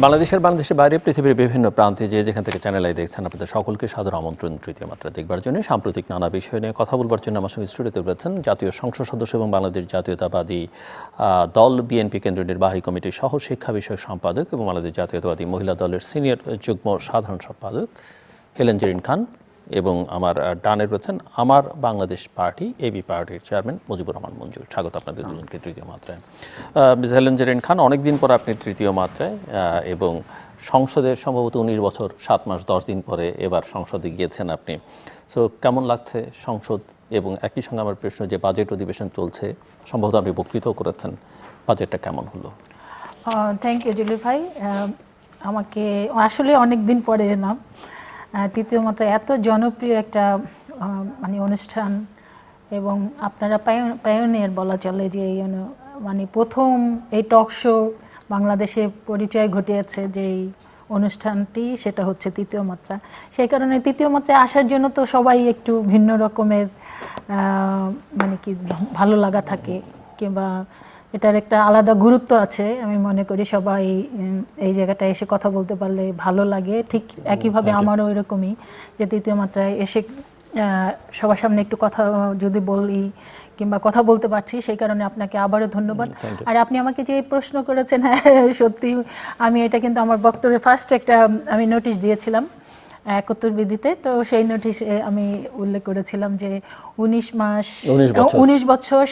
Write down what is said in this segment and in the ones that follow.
বাংলাদেশের বাইরে পৃথিবীর বিভিন্ন প্রান্তে যেখান থেকে চ্যানেল আই দেখছেন আপনাদের সকলকে সাদর আমন্ত্রণ তৃতীয় মাত্রা দেখবার জন্য। সাম্প্রতিক নানা বিষয় নিয়ে কথা বলবার জন্য আমার সঙ্গে স্টুডিওতে রয়েছেন জাতীয় সংসদ সদস্য এবং বাংলাদেশ জাতীয়তাবাদী দল বিএনপি কেন্দ্রীয় নির্বাহী কমিটির সহ শিক্ষা বিষয়ক সম্পাদক এবং বাংলাদেশ জাতীয়তাবাদী মহিলা দলের সিনিয়র যুগ্ম সাধারণ সম্পাদক হেলেন জেরিন খান, এবং আমার ডানে রয়েছেন আমার বাংলাদেশ পার্টি এবি পার্টির চেয়ারম্যান মুজিবুর রহমান মঞ্জু। স্বাগত আপনাদের দুজনকে তৃতীয় মাত্রায়। মিস হেলেন জেরিন খান, অনেকদিন পর আপনি তৃতীয় মাত্রায়, এবং সংসদের সম্ভবত 19 বছর 7 মাস 10 দিন পরে এবার সংসদে গিয়েছেন আপনি। সো কেমন লাগছে সংসদ? এবং একই সঙ্গে আমার প্রশ্ন, যে বাজেট অধিবেশন চলছে, সম্ভবত আপনি বক্তৃতাও করেছেন, বাজেটটা কেমন হলো? থ্যাংক ইউ জুলি ভাই, আমাকে আসলে অনেক দিন পরে এলাম। তৃতীয় মাত্রা এত জনপ্রিয় একটা মানে অনুষ্ঠান, এবং আপনারা পায়োনিয়ার বলা চলে, যে মানে প্রথম এই টক শো বাংলাদেশে পরিচয় ঘটিয়েছে যে এই অনুষ্ঠানটি, সেটা হচ্ছে তৃতীয় মাত্রা। সেই কারণে তৃতীয় মাত্রায় আসার জন্য তো সবাই একটু ভিন্ন রকমের মানে কি ভালো লাগা থাকে, কিংবা এটার একটা আলাদা গুরুত্ব আছে। আমি মনে করি সবাই এই জায়গাটায় এসে কথা বলতে পারলে ভালো লাগে। ঠিক একইভাবে আমারও এরকমই, যে তৃতীয় মাত্রায় এসে সবার সামনে একটু কথা যদি বলি কিংবা কথা বলতে পারছি, সেই কারণে আপনাকে আবারও ধন্যবাদ। আর আপনি আমাকে যে প্রশ্ন করেছেন, হ্যাঁ সত্যি, আমি এটা কিন্তু আমার বক্তব্যে ফার্স্ট একটা আমি নোটিশ দিয়েছিলাম 71 বিধিতে। তো সেই নোটিশে আমি উল্লেখ করেছিলাম যে 19 বছর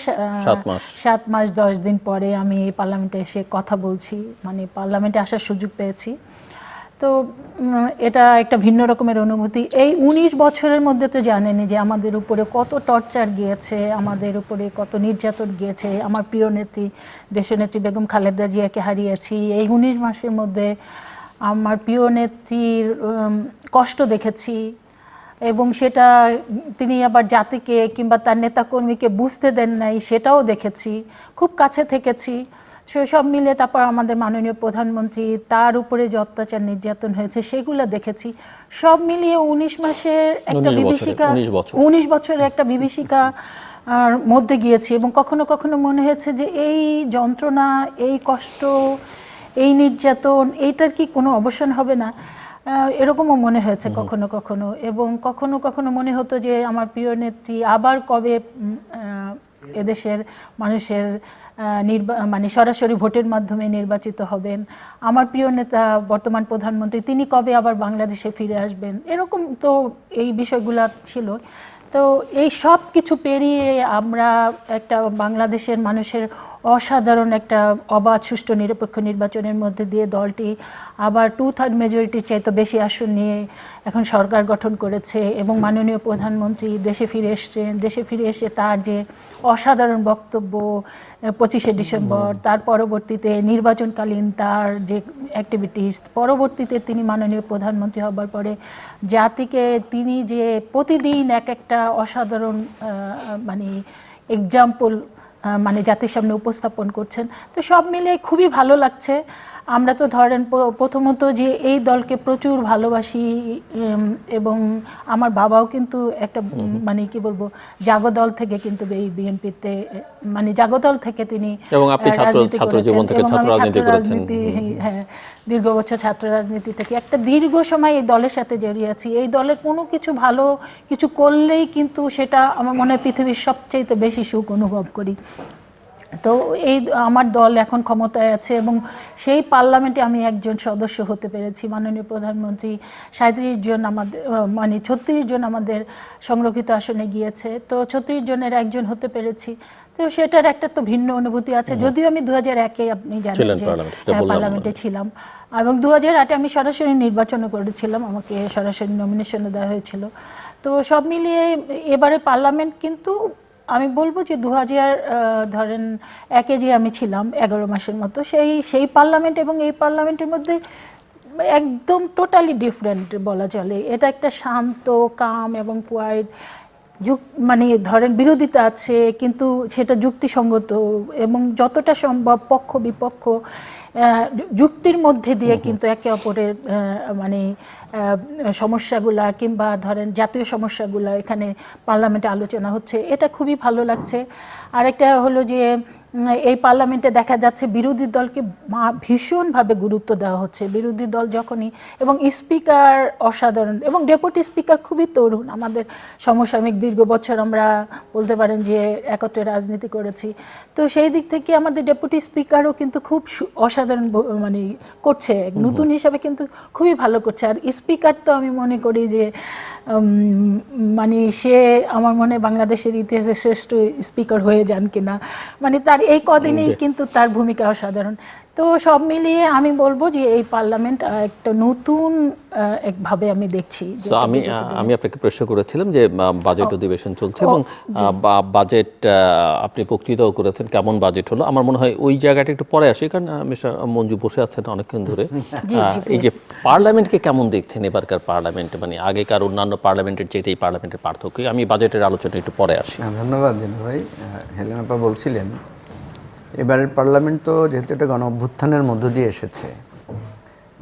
7 মাস 10 দিন পরে আমি পার্লামেন্টে এসে কথা বলছি, মানে পার্লামেন্টে আসার সুযোগ পেয়েছি। তো এটা একটা ভিন্ন রকমের অনুভূতি। এই 19 বছরের মধ্যে তো জানেনই যে আমাদের উপরে কত টর্চার গিয়েছে, আমাদের উপরে কত নির্যাতন গিয়েছে। আমার প্রিয় নেত্রী দেশনেত্রী বেগম খালেদা জিয়াকে হারিয়েছি। এই 19 মাসের মধ্যে আমার প্রিয় নেত্রীর কষ্ট দেখেছি, এবং সেটা তিনি আবার জাতিকে কিংবা তার নেতাকর্মীকে বুঝতে দেন নাই, সেটাও দেখেছি, খুব কাছে থেকেছি। সব মিলে তারপর আমাদের মাননীয় প্রধানমন্ত্রী, তার উপরে যে অত্যাচার নির্যাতন হয়েছে সেগুলো দেখেছি। সব মিলিয়ে 19 মাসের একটা বিভীষিকা, 19 বছরের একটা বিভীষিকা মধ্যে গিয়েছি, এবং কখনো কখনো মনে হয়েছে যে এই যন্ত্রণা, এই কষ্ট, এই নির্যাতন, এইটার কি কোনো অবসান হবে না, এরকমও মনে হয়েছে কখনো কখনো। এবং কখনো কখনো মনে হতো যে আমার প্রিয় নেত্রী আবার কবে এদেশের মানুষের মানে সরাসরি ভোটের মাধ্যমে নির্বাচিত হবেন, আমার প্রিয় নেতা বর্তমান প্রধানমন্ত্রী তিনি কবে আবার বাংলাদেশে ফিরে আসবেন, এরকম তো এই বিষয়গুলো ছিল। তো এই সব কিছু পেরিয়ে আমরা একটা বাংলাদেশের মানুষের অসাধারণ একটা অবাধ সুষ্ঠু নিরপেক্ষ নির্বাচনের মধ্যে দিয়ে দলটি আবার 2/3 মেজরিটির চাইতে বেশি আসন নিয়ে এখন সরকার গঠন করেছে, এবং মাননীয় প্রধানমন্ত্রী দেশে ফিরে এসছেন। দেশে ফিরে এসে তার যে অসাধারণ বক্তব্য 25শে ডিসেম্বর, তার পরবর্তীতে নির্বাচনকালীন তার যে অ্যাক্টিভিটিস, পরবর্তীতে তিনি মাননীয় প্রধানমন্ত্রী হবার পরে জাতিকে তিনি যে প্রতিদিন এক একটা অসাধারণ মানে এক্সাম্পল মানে জাতির সামনে উপস্থাপন করছেন। তো সব মিলে খুবই ভালো লাগছে। আমরা তো ধরেন প্রথমত যে এই দলকে প্রচুর ভালোবাসি, এবং আমার বাবাও কিন্তু একটা মানে কি বলবো জাগদল থেকে কিন্তু এই বিএনপিতে মানে জাগদল থেকে তিনি, এবং আপনি ছাত্র জীবন থেকে ছাত্র রাজনীতি করেছেন। হ্যাঁ, দীর্ঘ বছর ছাত্র রাজনীতি থেকে একটা দীর্ঘ সময় এই দলের সাথে জড়িয়ে আছি। এই দলের কোনো কিছু ভালো কিছু করলেই কিন্তু সেটা আমার মনে হয় পৃথিবীর সবচেয়ে বেশি সুখ অনুভব করি। তো এই আমার দল এখন ক্ষমতায় আছে, এবং সেই পার্লামেন্টে আমি একজন সদস্য হতে পেরেছি। মাননীয় প্রধানমন্ত্রী 37 জন আমাদের মানে 36 জন আমাদের সংরক্ষিত আসনে গিয়েছে, তো 36 জনের একজন হতে পেরেছি। তো সেটার একটা তো ভিন্ন অনুভূতি আছে। যদিও আমি 2001-এ আপনি জানেন যে পার্লামেন্টে ছিলাম, এবং 2008-এ আমি সরাসরি নির্বাচনও করেছিলাম, আমাকে সরাসরি নমিনেশনও দেওয়া হয়েছিল। তো সব মিলিয়ে এবারে পার্লামেন্ট কিন্তু আমি বলবো যে 2001-এ যে আমি ছিলাম 11 মাসের মতো, সেই পার্লামেন্ট এবং এই পার্লামেন্টের মধ্যে একদম টোটালি ডিফারেন্ট বলা চলে। এটা একটা শান্ত, কাম এবং কোয়াইট মানে ধরেন বিরোধিতা আছে, কিন্তু সেটা যুক্তিসঙ্গত, এবং যতটা সম্ভব পক্ষ বিপক্ষ যুক্তির মধ্যে দিয়ে কিন্তু একে অপরের মানে সমস্যাগুলা কিংবা ধরেন জাতীয় সমস্যাগুলা এখানে পার্লামেন্টে আলোচনা হচ্ছে, এটা খুবই ভালো লাগছে। আরেকটা হলো যে এই পার্লামেন্টে দেখা যাচ্ছে বিরোধী দলকে ভীষণভাবে গুরুত্ব দেওয়া হচ্ছে। বিরোধী দল যখনই, এবং স্পিকার অসাধারণ, এবং ডেপুটি স্পিকার খুবই তরুণ। আমাদের সমসাময়িক দীর্ঘ বছর আমরা বলতে পারেন যে একত্রে রাজনীতি করেছি, তো সেই দিক থেকে আমাদের ডেপুটি স্পিকারও কিন্তু খুব অসাধারণ মানে করছে, নতুন হিসাবে কিন্তু খুবই ভালো করছে। আর স্পিকার তো আমি মনে করি যে মানে সে আমার মনে হয় বাংলাদেশের ইতিহাসে শ্রেষ্ঠ স্পিকার হয়ে যান কিনা, মানে তার এই কদিনেই কিন্তু তার ভূমিকা অসাধারণ। তো সব মিলিয়ে আমি বলবো যে এই পার্লামেন্ট একটা নতুন একভাবে আমি দেখছি। তো আমি আপনাকে প্রশ্ন করেছিলাম যে বাজেট অধিবেশন চলছে এবং বাজেট আপনি বক্তৃতাও করেছেন, কেমন বাজেট হলো। আমার মনে হয় ওই জায়গাটা একটু পরে আসি, কারণ মিস্টার মঞ্জু বসে আছেন অনেকক্ষণ ধরে। এই যে পার্লামেন্টকে কেমন দেখছেন এবারকার পার্লামেন্ট, মানে আগেকার অন্যান্য পার্লামেন্টের চেয়ে এই পার্লামেন্টের পার্থক্য? আমি বাজেটের আলোচনা একটু পরে আসি। ধন্যবাদ জিনু ভাই। হেলেনা আপা বলছিলেন এবারের পার্লামেন্ট তো যেহেতু এটা গণ অভ্যুত্থানের মধ্য দিয়ে এসেছে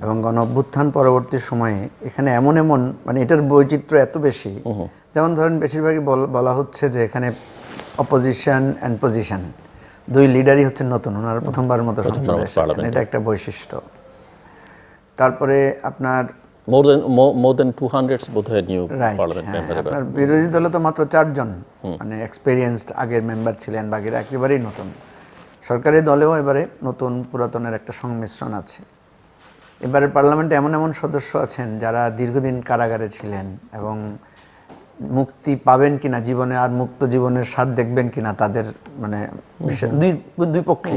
এবং গণ অভ্যুত্থান পরবর্তী সময়ে এখানে এমন মানে এটার বৈচিত্র্য এত বেশি, যেমন ধরেন বেশিরভাগই বলা হচ্ছে যে এখানে অপোজিশন অ্যান্ড পজিশন দুই লিডারই হচ্ছে নতুন, ওনারা প্রথমবারের মতো সংসদে এসেছেন, এটা একটা বৈশিষ্ট্য। তারপরে আপনার more than 200 বোধহয় নিউ পার্লামেন্ট মেম্বার। আপনার বিরোধী দলে তো মাত্র 4 জন মানে এক্সপেরিয়েন্সড আগের মেম্বার ছিলেন, বাকিরা একেবারেই নতুন। সরকারি দলেও এবারে নতুন পুরাতনের একটা সংমিশ্রণ আছে। এবারের পার্লামেন্টে এমন সদস্য আছেন যারা দীর্ঘদিন কারাগারে ছিলেন এবং মুক্তি পাবেন কিনা, জীবনে আর মুক্ত জীবনের স্বাদ দেখবেন কিনা তাদের মানে দুই পক্ষে।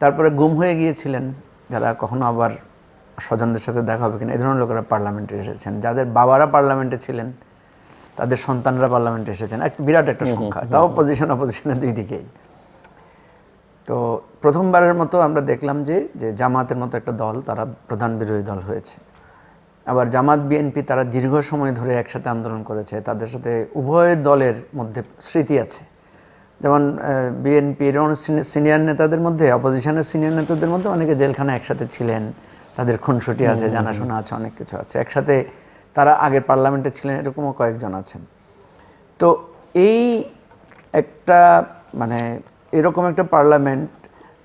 তারপরে গুম হয়ে গিয়েছিলেন যারা, কখনো আবার স্বজনদের সাথে দেখা হবে কিনা, এই ধরনের লোকেরা পার্লামেন্টে এসেছেন। যাদের বাবারা পার্লামেন্টে ছিলেন তাদের সন্তানরা পার্লামেন্টে এসেছেন, বিরাট একটা সংখ্যা, তাও অপোজিশনের দুই দিকেই। তো প্রথমবারের মতো আমরা দেখলাম যে জামাতের মতো একটা দল তারা প্রধান বিরোধী দল হয়েছে। আবার জামাত বিএনপি তারা দীর্ঘ সময় ধরে একসাথে আন্দোলন করেছে, তাদের সাথে উভয় দলের মধ্যে স্মৃতি আছে। যেমন বিএনপির সিনিয়র নেতাদের মধ্যে, অপোজিশনের সিনিয়র নেতাদের মধ্যে অনেকে জেলখানায় একসাথে ছিলেন, তাদের খুনসুটি আছে, জানাশোনা আছে, অনেক কিছু আছে। একসাথে তারা আগের পার্লামেন্টে ছিলেন, এরকমও কয়েকজন আছেন। তো এই একটা মানে এরকম একটা পার্লামেন্ট,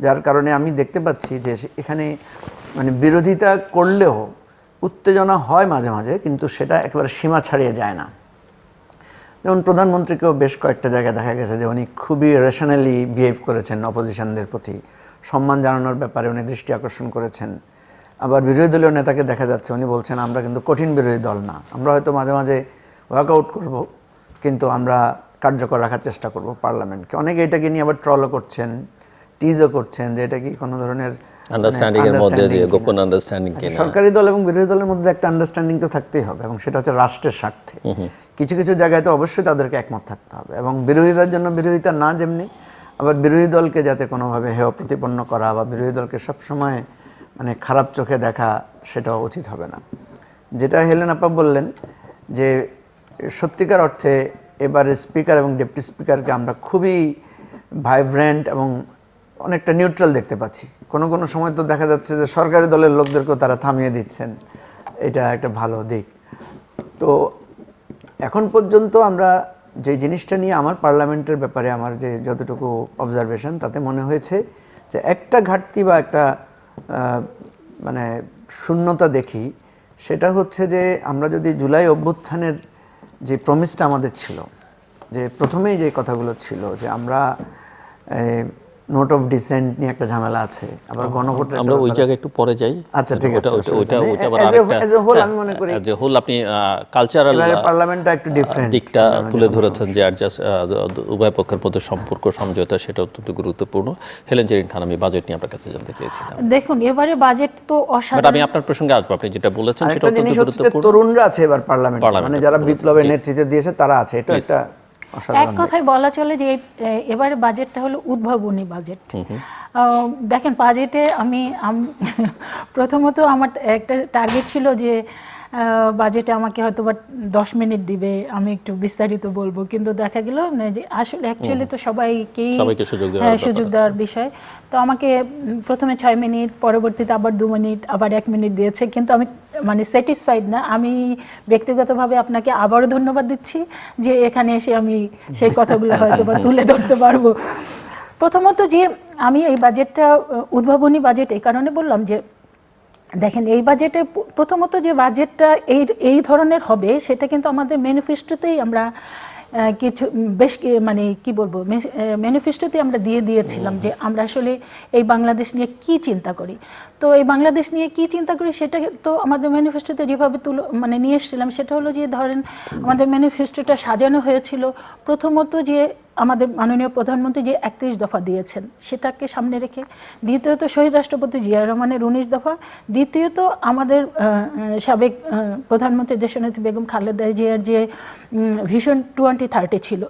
যার কারণে আমি দেখতে পাচ্ছি যে এখানে মানে বিরোধিতা করলেও উত্তেজনা হয় মাঝে মাঝে, কিন্তু সেটা একেবারে সীমা ছাড়িয়ে যায় না। যেমন প্রধানমন্ত্রীকেও বেশ কয়েকটা জায়গায় দেখা গেছে যে উনি খুবই রেশনালি বিহেভ করেছেন, অপোজিশনদের প্রতি সম্মান জানানোর ব্যাপারে উনি দৃষ্টি আকর্ষণ করেছেন। আবার বিরোধী দলীয় নেতাকে দেখা যাচ্ছে উনি বলছেন আমরা কিন্তু কঠিন বিরোধী দল না, আমরা হয়তো মাঝে মাঝে ওয়ার্কআউট করব, কিন্তু আমরা কার্যকর রাখার চেষ্টা করব পার্লামেন্টকে। অনেকে এটাকে নিয়ে আবার ট্রলও করছেন, টিজও করছেন যে এটা কি কোনো ধরনের আন্ডারস্ট্যান্ডিং এর মধ্যে দিয়ে গোপন আন্ডারস্ট্যান্ডিং কিনা। সরকারি দল এবং বিরোধী দলের মধ্যে একটা আন্ডারস্ট্যান্ডিং তো থাকতেই হবে, এবং সেটা হচ্ছে রাষ্ট্রের স্বার্থে। কিছু কিছু জায়গায় তো অবশ্যই তাদেরকে একমত থাকতে হবে, এবং বিরোধিতার জন্য বিরোধিতা না, যেমনি আবার বিরোধী দলকে যাতে কোনোভাবে হেয় প্রতিপন্ন করা বা বিরোধী দলকে সবসময় মানে খারাপ চোখে দেখা, সেটাও উচিত হবে না। যেটা হেলেনা আপা বললেন যে সত্যিকার অর্থে এবারে স্পিকার এবং ডেপুটি স্পিকারকে আমরা খুবই ভাইব্রেন্ট এবং অনেকটা নিউট্রাল দেখতে পাচ্ছি। কোনো কোনো সময় তো দেখা যাচ্ছে যে সরকারি দলের লোকদেরকেও তারা থামিয়ে দিচ্ছেন, এটা একটা ভালো দিক। তো এখন পর্যন্ত আমরা যে জিনিসটা নিয়ে আমার পার্লামেন্টের ব্যাপারে আমার যে যতটুকু অবজারভেশন, তাতে মনে হয়েছে যে একটা ঘাটতি বা একটা মানে শূন্যতা দেখি, সেটা হচ্ছে যে আমরা যদি জুলাই অভ্যুত্থানের যে প্রমিসটা আমাদের ছিল, যে প্রথমেই যে কথাগুলো ছিল যে আমরা নোট অফ ডিসেন্ট নিয়ে একটা ঝামেলা আছে, আবার গণভোটের আমরা ওই জায়গায় একটু পরে যাই। আচ্ছা ঠিক আছে, ওইটা আবার এজ এ হোল আমি মনে করি যে হোল আপনি কালচারাল পার্লামেন্টটা একটু ডিফারেন্ট দিকটা তুলে ধরেছেন, যে অ্যাডজাস্ট উভয় পক্ষের মধ্যে সম্পর্ক সমঝোতা, সেটা অত্যন্ত গুরুত্বপূর্ণ। হেলেন জেরিন খান, আমি বাজেট নিয়ে আপনার কাছে জানতে চেয়েছিলাম। দেখুন এবারে বাজেট তো অসাধারণ। আমি আপনার প্রসঙ্গে আসবো, আপনি যেটা বলেছেন সেটা অত্যন্ত গুরুত্বপূর্ণ। তরুণরা আছে এবার পার্লামেন্টে, মানে যারা বিপ্লবের নেতৃত্ব দিয়েছে তারা আছে, এটা একটা এক কথায় বলা চলে যে এবারে বাজেটটা হলো উদ্ভাবনী বাজেট। দেখেন বাজেটে আমি প্রথমত আমার একটা টার্গেট ছিল যে বাজেটে আমাকে হয়তো বা 10 মিনিট দিবে, আমি একটু বিস্তারিত বলবো, কিন্তু দেখা গেল যে আসলে অ্যাকচুয়ালি তো সবাইকেই সুযোগ দেওয়ার বিষয়। তো আমাকে প্রথমে 6 মিনিট, পরবর্তীতে আবার 2 মিনিট, আবার 1 মিনিট দিয়েছে, কিন্তু আমি মানে স্যাটিসফাইড না। আমি ব্যক্তিগতভাবে আপনাকে আবারও ধন্যবাদ দিচ্ছি যে এখানে এসে আমি সেই কথাগুলো হয়তো বা তুলে ধরতে পারবো। প্রথমত যে আমি এই বাজেটটা উদ্ভাবনী বাজেট এই কারণে বললাম যে দেখেন এই বাজেটে প্রথমত যে বাজেটটা এই ধরনের হবে সেটা কিন্তু আমাদের ম্যানিফেস্টোতেই আমরা কিছু বেশ মানে কি বলবো ম্যানিফেস্টোতে আমরা দিয়েছিলাম যে আমরা আসলে এই বাংলাদেশ নিয়ে কি চিন্তা করি। তো এই বাংলাদেশ নিয়ে কি চিন্তা করি সেটা তো আমাদের ম্যানিফেস্টোতে যেভাবে মানে নিয়ে এসেছিলাম সেটা হলো যে ধরেন আমাদের ম্যানিফেস্টোটা সাজানো হয়েছিল প্রথমত যে আমাদের মাননীয় প্রধানমন্ত্রী যে 31 দফা দিয়েছেন সেটাকে সামনে রেখে, দ্বিতীয়ত শহীদ রাষ্ট্রপতি জিয়া রহমানের 19 দফা, দ্বিতীয়ত আমাদের সাবেক প্রধানমন্ত্রী দেশনেত্রী বেগম খালেদা জিয়ার যে ভিশন 2030 ছিল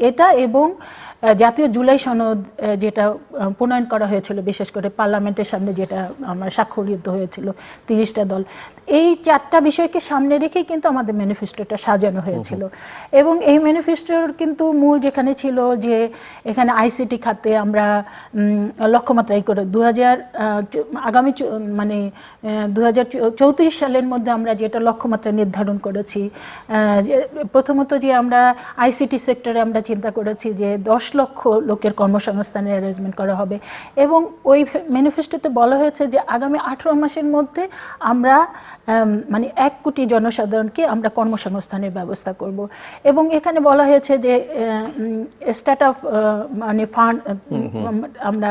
এটা এবং জাতীয় জুলাই সনদ যেটা প্রণয়ন করা হয়েছিল বিশেষ করে পার্লামেন্টের সামনে যেটা আমার স্বাক্ষরিত হয়েছিল 30টা দল, এই 4টা বিষয়কে সামনে রেখেই কিন্তু আমাদের ম্যানিফেস্টোটা সাজানো হয়েছিল। এবং এই ম্যানিফেস্টোর কিন্তু মূল যেখানে ছিল যে এখানে আইসিটি খাতে আমরা লক্ষ্যমাত্রাই করে আগামী মানে 2034 সালের মধ্যে আমরা যেটা লক্ষ্যমাত্রা নির্ধারণ করেছি, প্রথমত যে আমরা আইসিটি সেক্টরে আমরা চিন্তা করেছি যে 10 লক্ষ লোকের কর্মসংস্থানের অ্যারেঞ্জমেন্ট করা হবে এবং ওই ম্যানিফেস্টোতে বলা হয়েছে যে আগামী 18 মাসের মধ্যে আমরা মানে 1 কোটি জনসাধারণকে আমরা কর্মসংস্থানের ব্যবস্থা করব। এবং এখানে বলা হয়েছে যে স্টার্ট আপ মানে ফান্ড আমরা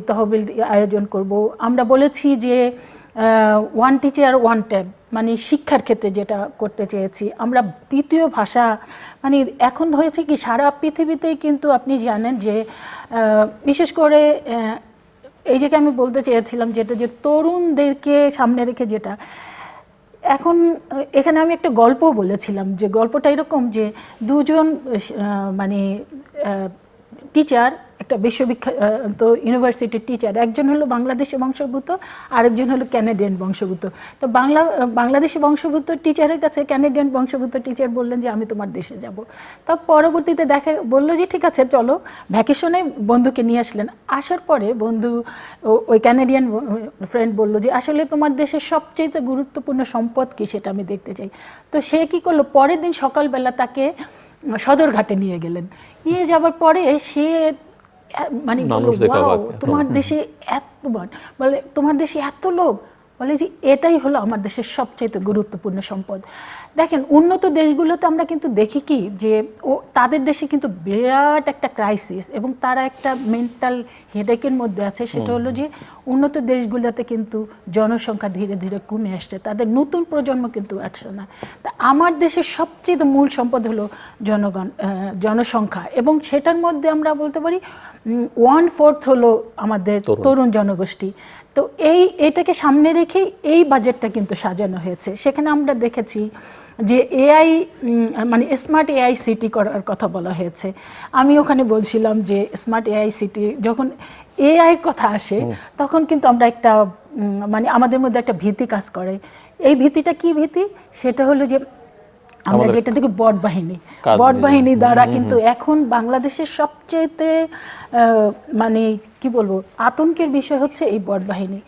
তহবিল আয়োজন করব। আমরা বলেছি যে 1 টিচার 1 ট্যাব মানে শিক্ষার ক্ষেত্রে যেটা করতে চেয়েছি আমরা তৃতীয় ভাষা মানে এখন হয়েছে কি সারা পৃথিবীতেই কিন্তু আপনি জানেন যে বিশেষ করে এই জায়গায় আমি বলতে চেয়েছিলাম যেটা যে তরুণদেরকে সামনে রেখে যেটা এখন এখানে আমি একটা গল্প বলেছিলাম যে গল্পটা এরকম যে দুজন মানে টিচার একটা বিশ্ববিখ্যাত ইউনিভার্সিটির টিচার, একজন হলো বাংলাদেশি বংশোদ্ভূত আরেকজন হলো ক্যানাডিয়ান বংশোদ্ভূত। তো বাংলাদেশি বংশোদ্ভূত টিচারের কাছে ক্যানাডিয়ান বংশোদ্ভূত টিচার বললেন যে আমি তোমার দেশে যাব। তা পরবর্তীতে বললো যে ঠিক আছে চলো, ভ্যাকেশনে বন্ধুকে নিয়ে আসলেন। আসার পরে বন্ধু ওই ক্যানাডিয়ান ফ্রেন্ড বললো যে আসলে তোমার দেশের সবচেয়ে গুরুত্বপূর্ণ সম্পদ কী সেটা আমি দেখতে চাই। তো সে কী করলো, পরের দিন সকালবেলা তাকে সদরঘাটে নিয়ে গেলেন। নিয়ে যাবার পরে সে মানে তোমার দেশে বলে তোমার দেশে এত লোক, বলে যে এটাই হলো আমার দেশের সবচেয়ে গুরুত্বপূর্ণ সম্পদ। দেখেন উন্নত দেশগুলোতে আমরা কিন্তু দেখি কি যে তাদের দেশে কিন্তু বিরাট একটা ক্রাইসিস এবং তারা একটা মেন্টাল হেডেকের মধ্যে আছে, সেটা হলো যে উন্নত দেশগুলোতে কিন্তু জনসংখ্যা ধীরে ধীরে কমে আসছে, তাদের নতুন প্রজন্ম কিন্তু আসছে না। তা আমার দেশের সবচেয়ে মূল সম্পদ হলো জনসংখ্যা এবং সেটার মধ্যে আমরা বলতে পারি 1/4 হলো আমাদের তরুণ জনগোষ্ঠী। তো এটাকে সামনে রেখেই এই বাজেটটা কিন্তু সাজানো হয়েছে। সেখানে আমরা দেখেছি যে এআই মানে স্মার্ট এআই সিটি করার কথা বলা হয়েছে। আমি ওখানে বলছিলাম যে স্মার্ট এআই সিটি যখন এআই কথা আসে তখন কিন্তু আমরা একটা মানে আমাদের মধ্যে একটা ভীতি কাজ করে। এই ভীতিটা কি ভীতি? সেটা হলো যে আমরা যেটা থেকে বট বাহিনী দ্বারা কিন্তু এখন বাংলাদেশের সবচেয়েতে মানে কি বলবো আতঙ্কের বিষয় হচ্ছে এই বট বাহিনী।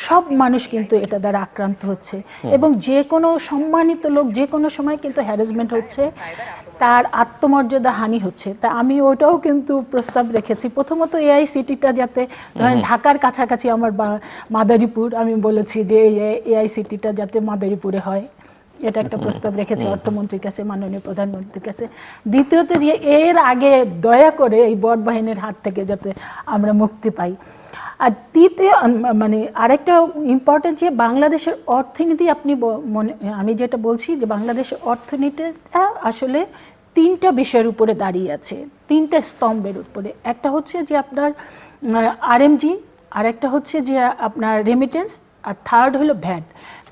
সব মানুষ কিন্তু এটা দ্বারা আক্রান্ত হচ্ছে এবং যে কোনো সম্মানিত লোক যে কোনো সময় কিন্তু হ্যারাসমেন্ট হচ্ছে, তার আত্মমর্যাদা হানি হচ্ছে। তা আমি ওটাও কিন্তু প্রস্তাব রেখেছি। প্রথমত এআই সিটিটা যাতে ধরেন ঢাকার কাছাকাছি আমার মাদারীপুর, আমি বলেছি যে এআই সিটিটা যাতে মাদারীপুরে হয়, এটা একটা প্রস্তাব রেখেছে অর্থমন্ত্রীর কাছে, মাননীয় প্রধানমন্ত্রীর কাছে। দ্বিতীয়ত যে এর আগে দয়া করে এই বট বাহিনীর হাত থেকে যাতে আমরা মুক্তি পাই। আর তৃতীয় মানে আরেকটা ইম্পর্টেন্ট যে বাংলাদেশের অর্থনীতি আমি যেটা বলছি যে বাংলাদেশের অর্থনীতিটা আসলে 3টা বিষয়ের উপরে দাঁড়িয়ে আছে, 3টা স্তম্ভের উপরে। একটা হচ্ছে যে আপনার আরএমজি, আরেকটা হচ্ছে যে আপনার রেমিটেন্স, আর থার্ড হলো ভ্যাট।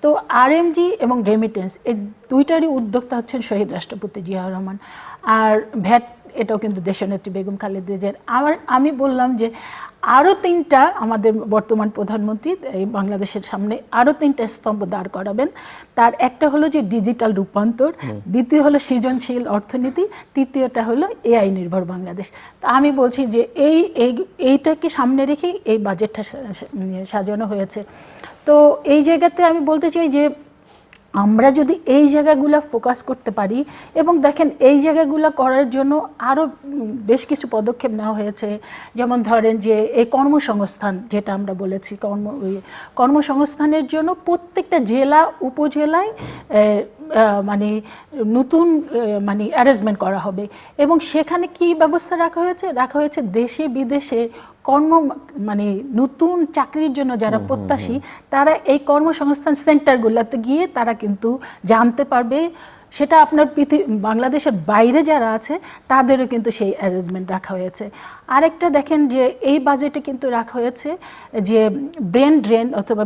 তো আরএমজি এবং রেমিটেন্স এই দুইটারই উদ্যোক্তা হচ্ছেন শহীদ রাষ্ট্রপতি জিয়া রহমান। আর ভ্যাট এটাও কিন্তু দেশনেত্রী বেগম খালেদা জিয়ার। আমি বললাম যে আরও 3টা আমাদের বর্তমান প্রধানমন্ত্রী এই বাংলাদেশের সামনে আরও 3টা স্তম্ভ দাঁড় করাবেন। তার একটা হলো যে ডিজিটাল রূপান্তর, দ্বিতীয় হলো সৃজনশীল অর্থনীতি, তৃতীয়টা হলো এআই নির্ভর বাংলাদেশ। তা আমি বলছি যে এইটাকে সামনে রেখেই এই বাজেটটা সাজানো হয়েছে। তো এই জায়গাতে আমি বলতে চাই যে আমরা যদি এই জায়গাগুলো ফোকাস করতে পারি, এবং দেখেন এই জায়গাগুলো করার জন্য আরও বেশ কিছু পদক্ষেপ নেওয়া হয়েছে। যেমন ধরেন যে এই কর্মসংস্থান যেটা আমরা বলেছি, কর্মসংস্থানের জন্য প্রত্যেকটা জেলা উপজেলায় মানে নতুন মানে অ্যারেঞ্জমেন্ট করা হবে, এবং সেখানে কি ব্যবস্থা রাখা হয়েছে দেশে বিদেশে মানে নতুন চাকরির জন্য যারা প্রত্যাশী তারা এই কর্মসংস্থান সেন্টারগুলোতে গিয়ে তারা কিন্তু জানতে পারবে। সেটা আপনার বাংলাদেশের বাইরে যারা আছে তাদেরও কিন্তু সেই অ্যারেঞ্জমেন্ট রাখা হয়েছে। আরেকটা দেখেন যে এই বাজেটে কিন্তু রাখা হয়েছে যে ব্রেন ড্রেন অথবা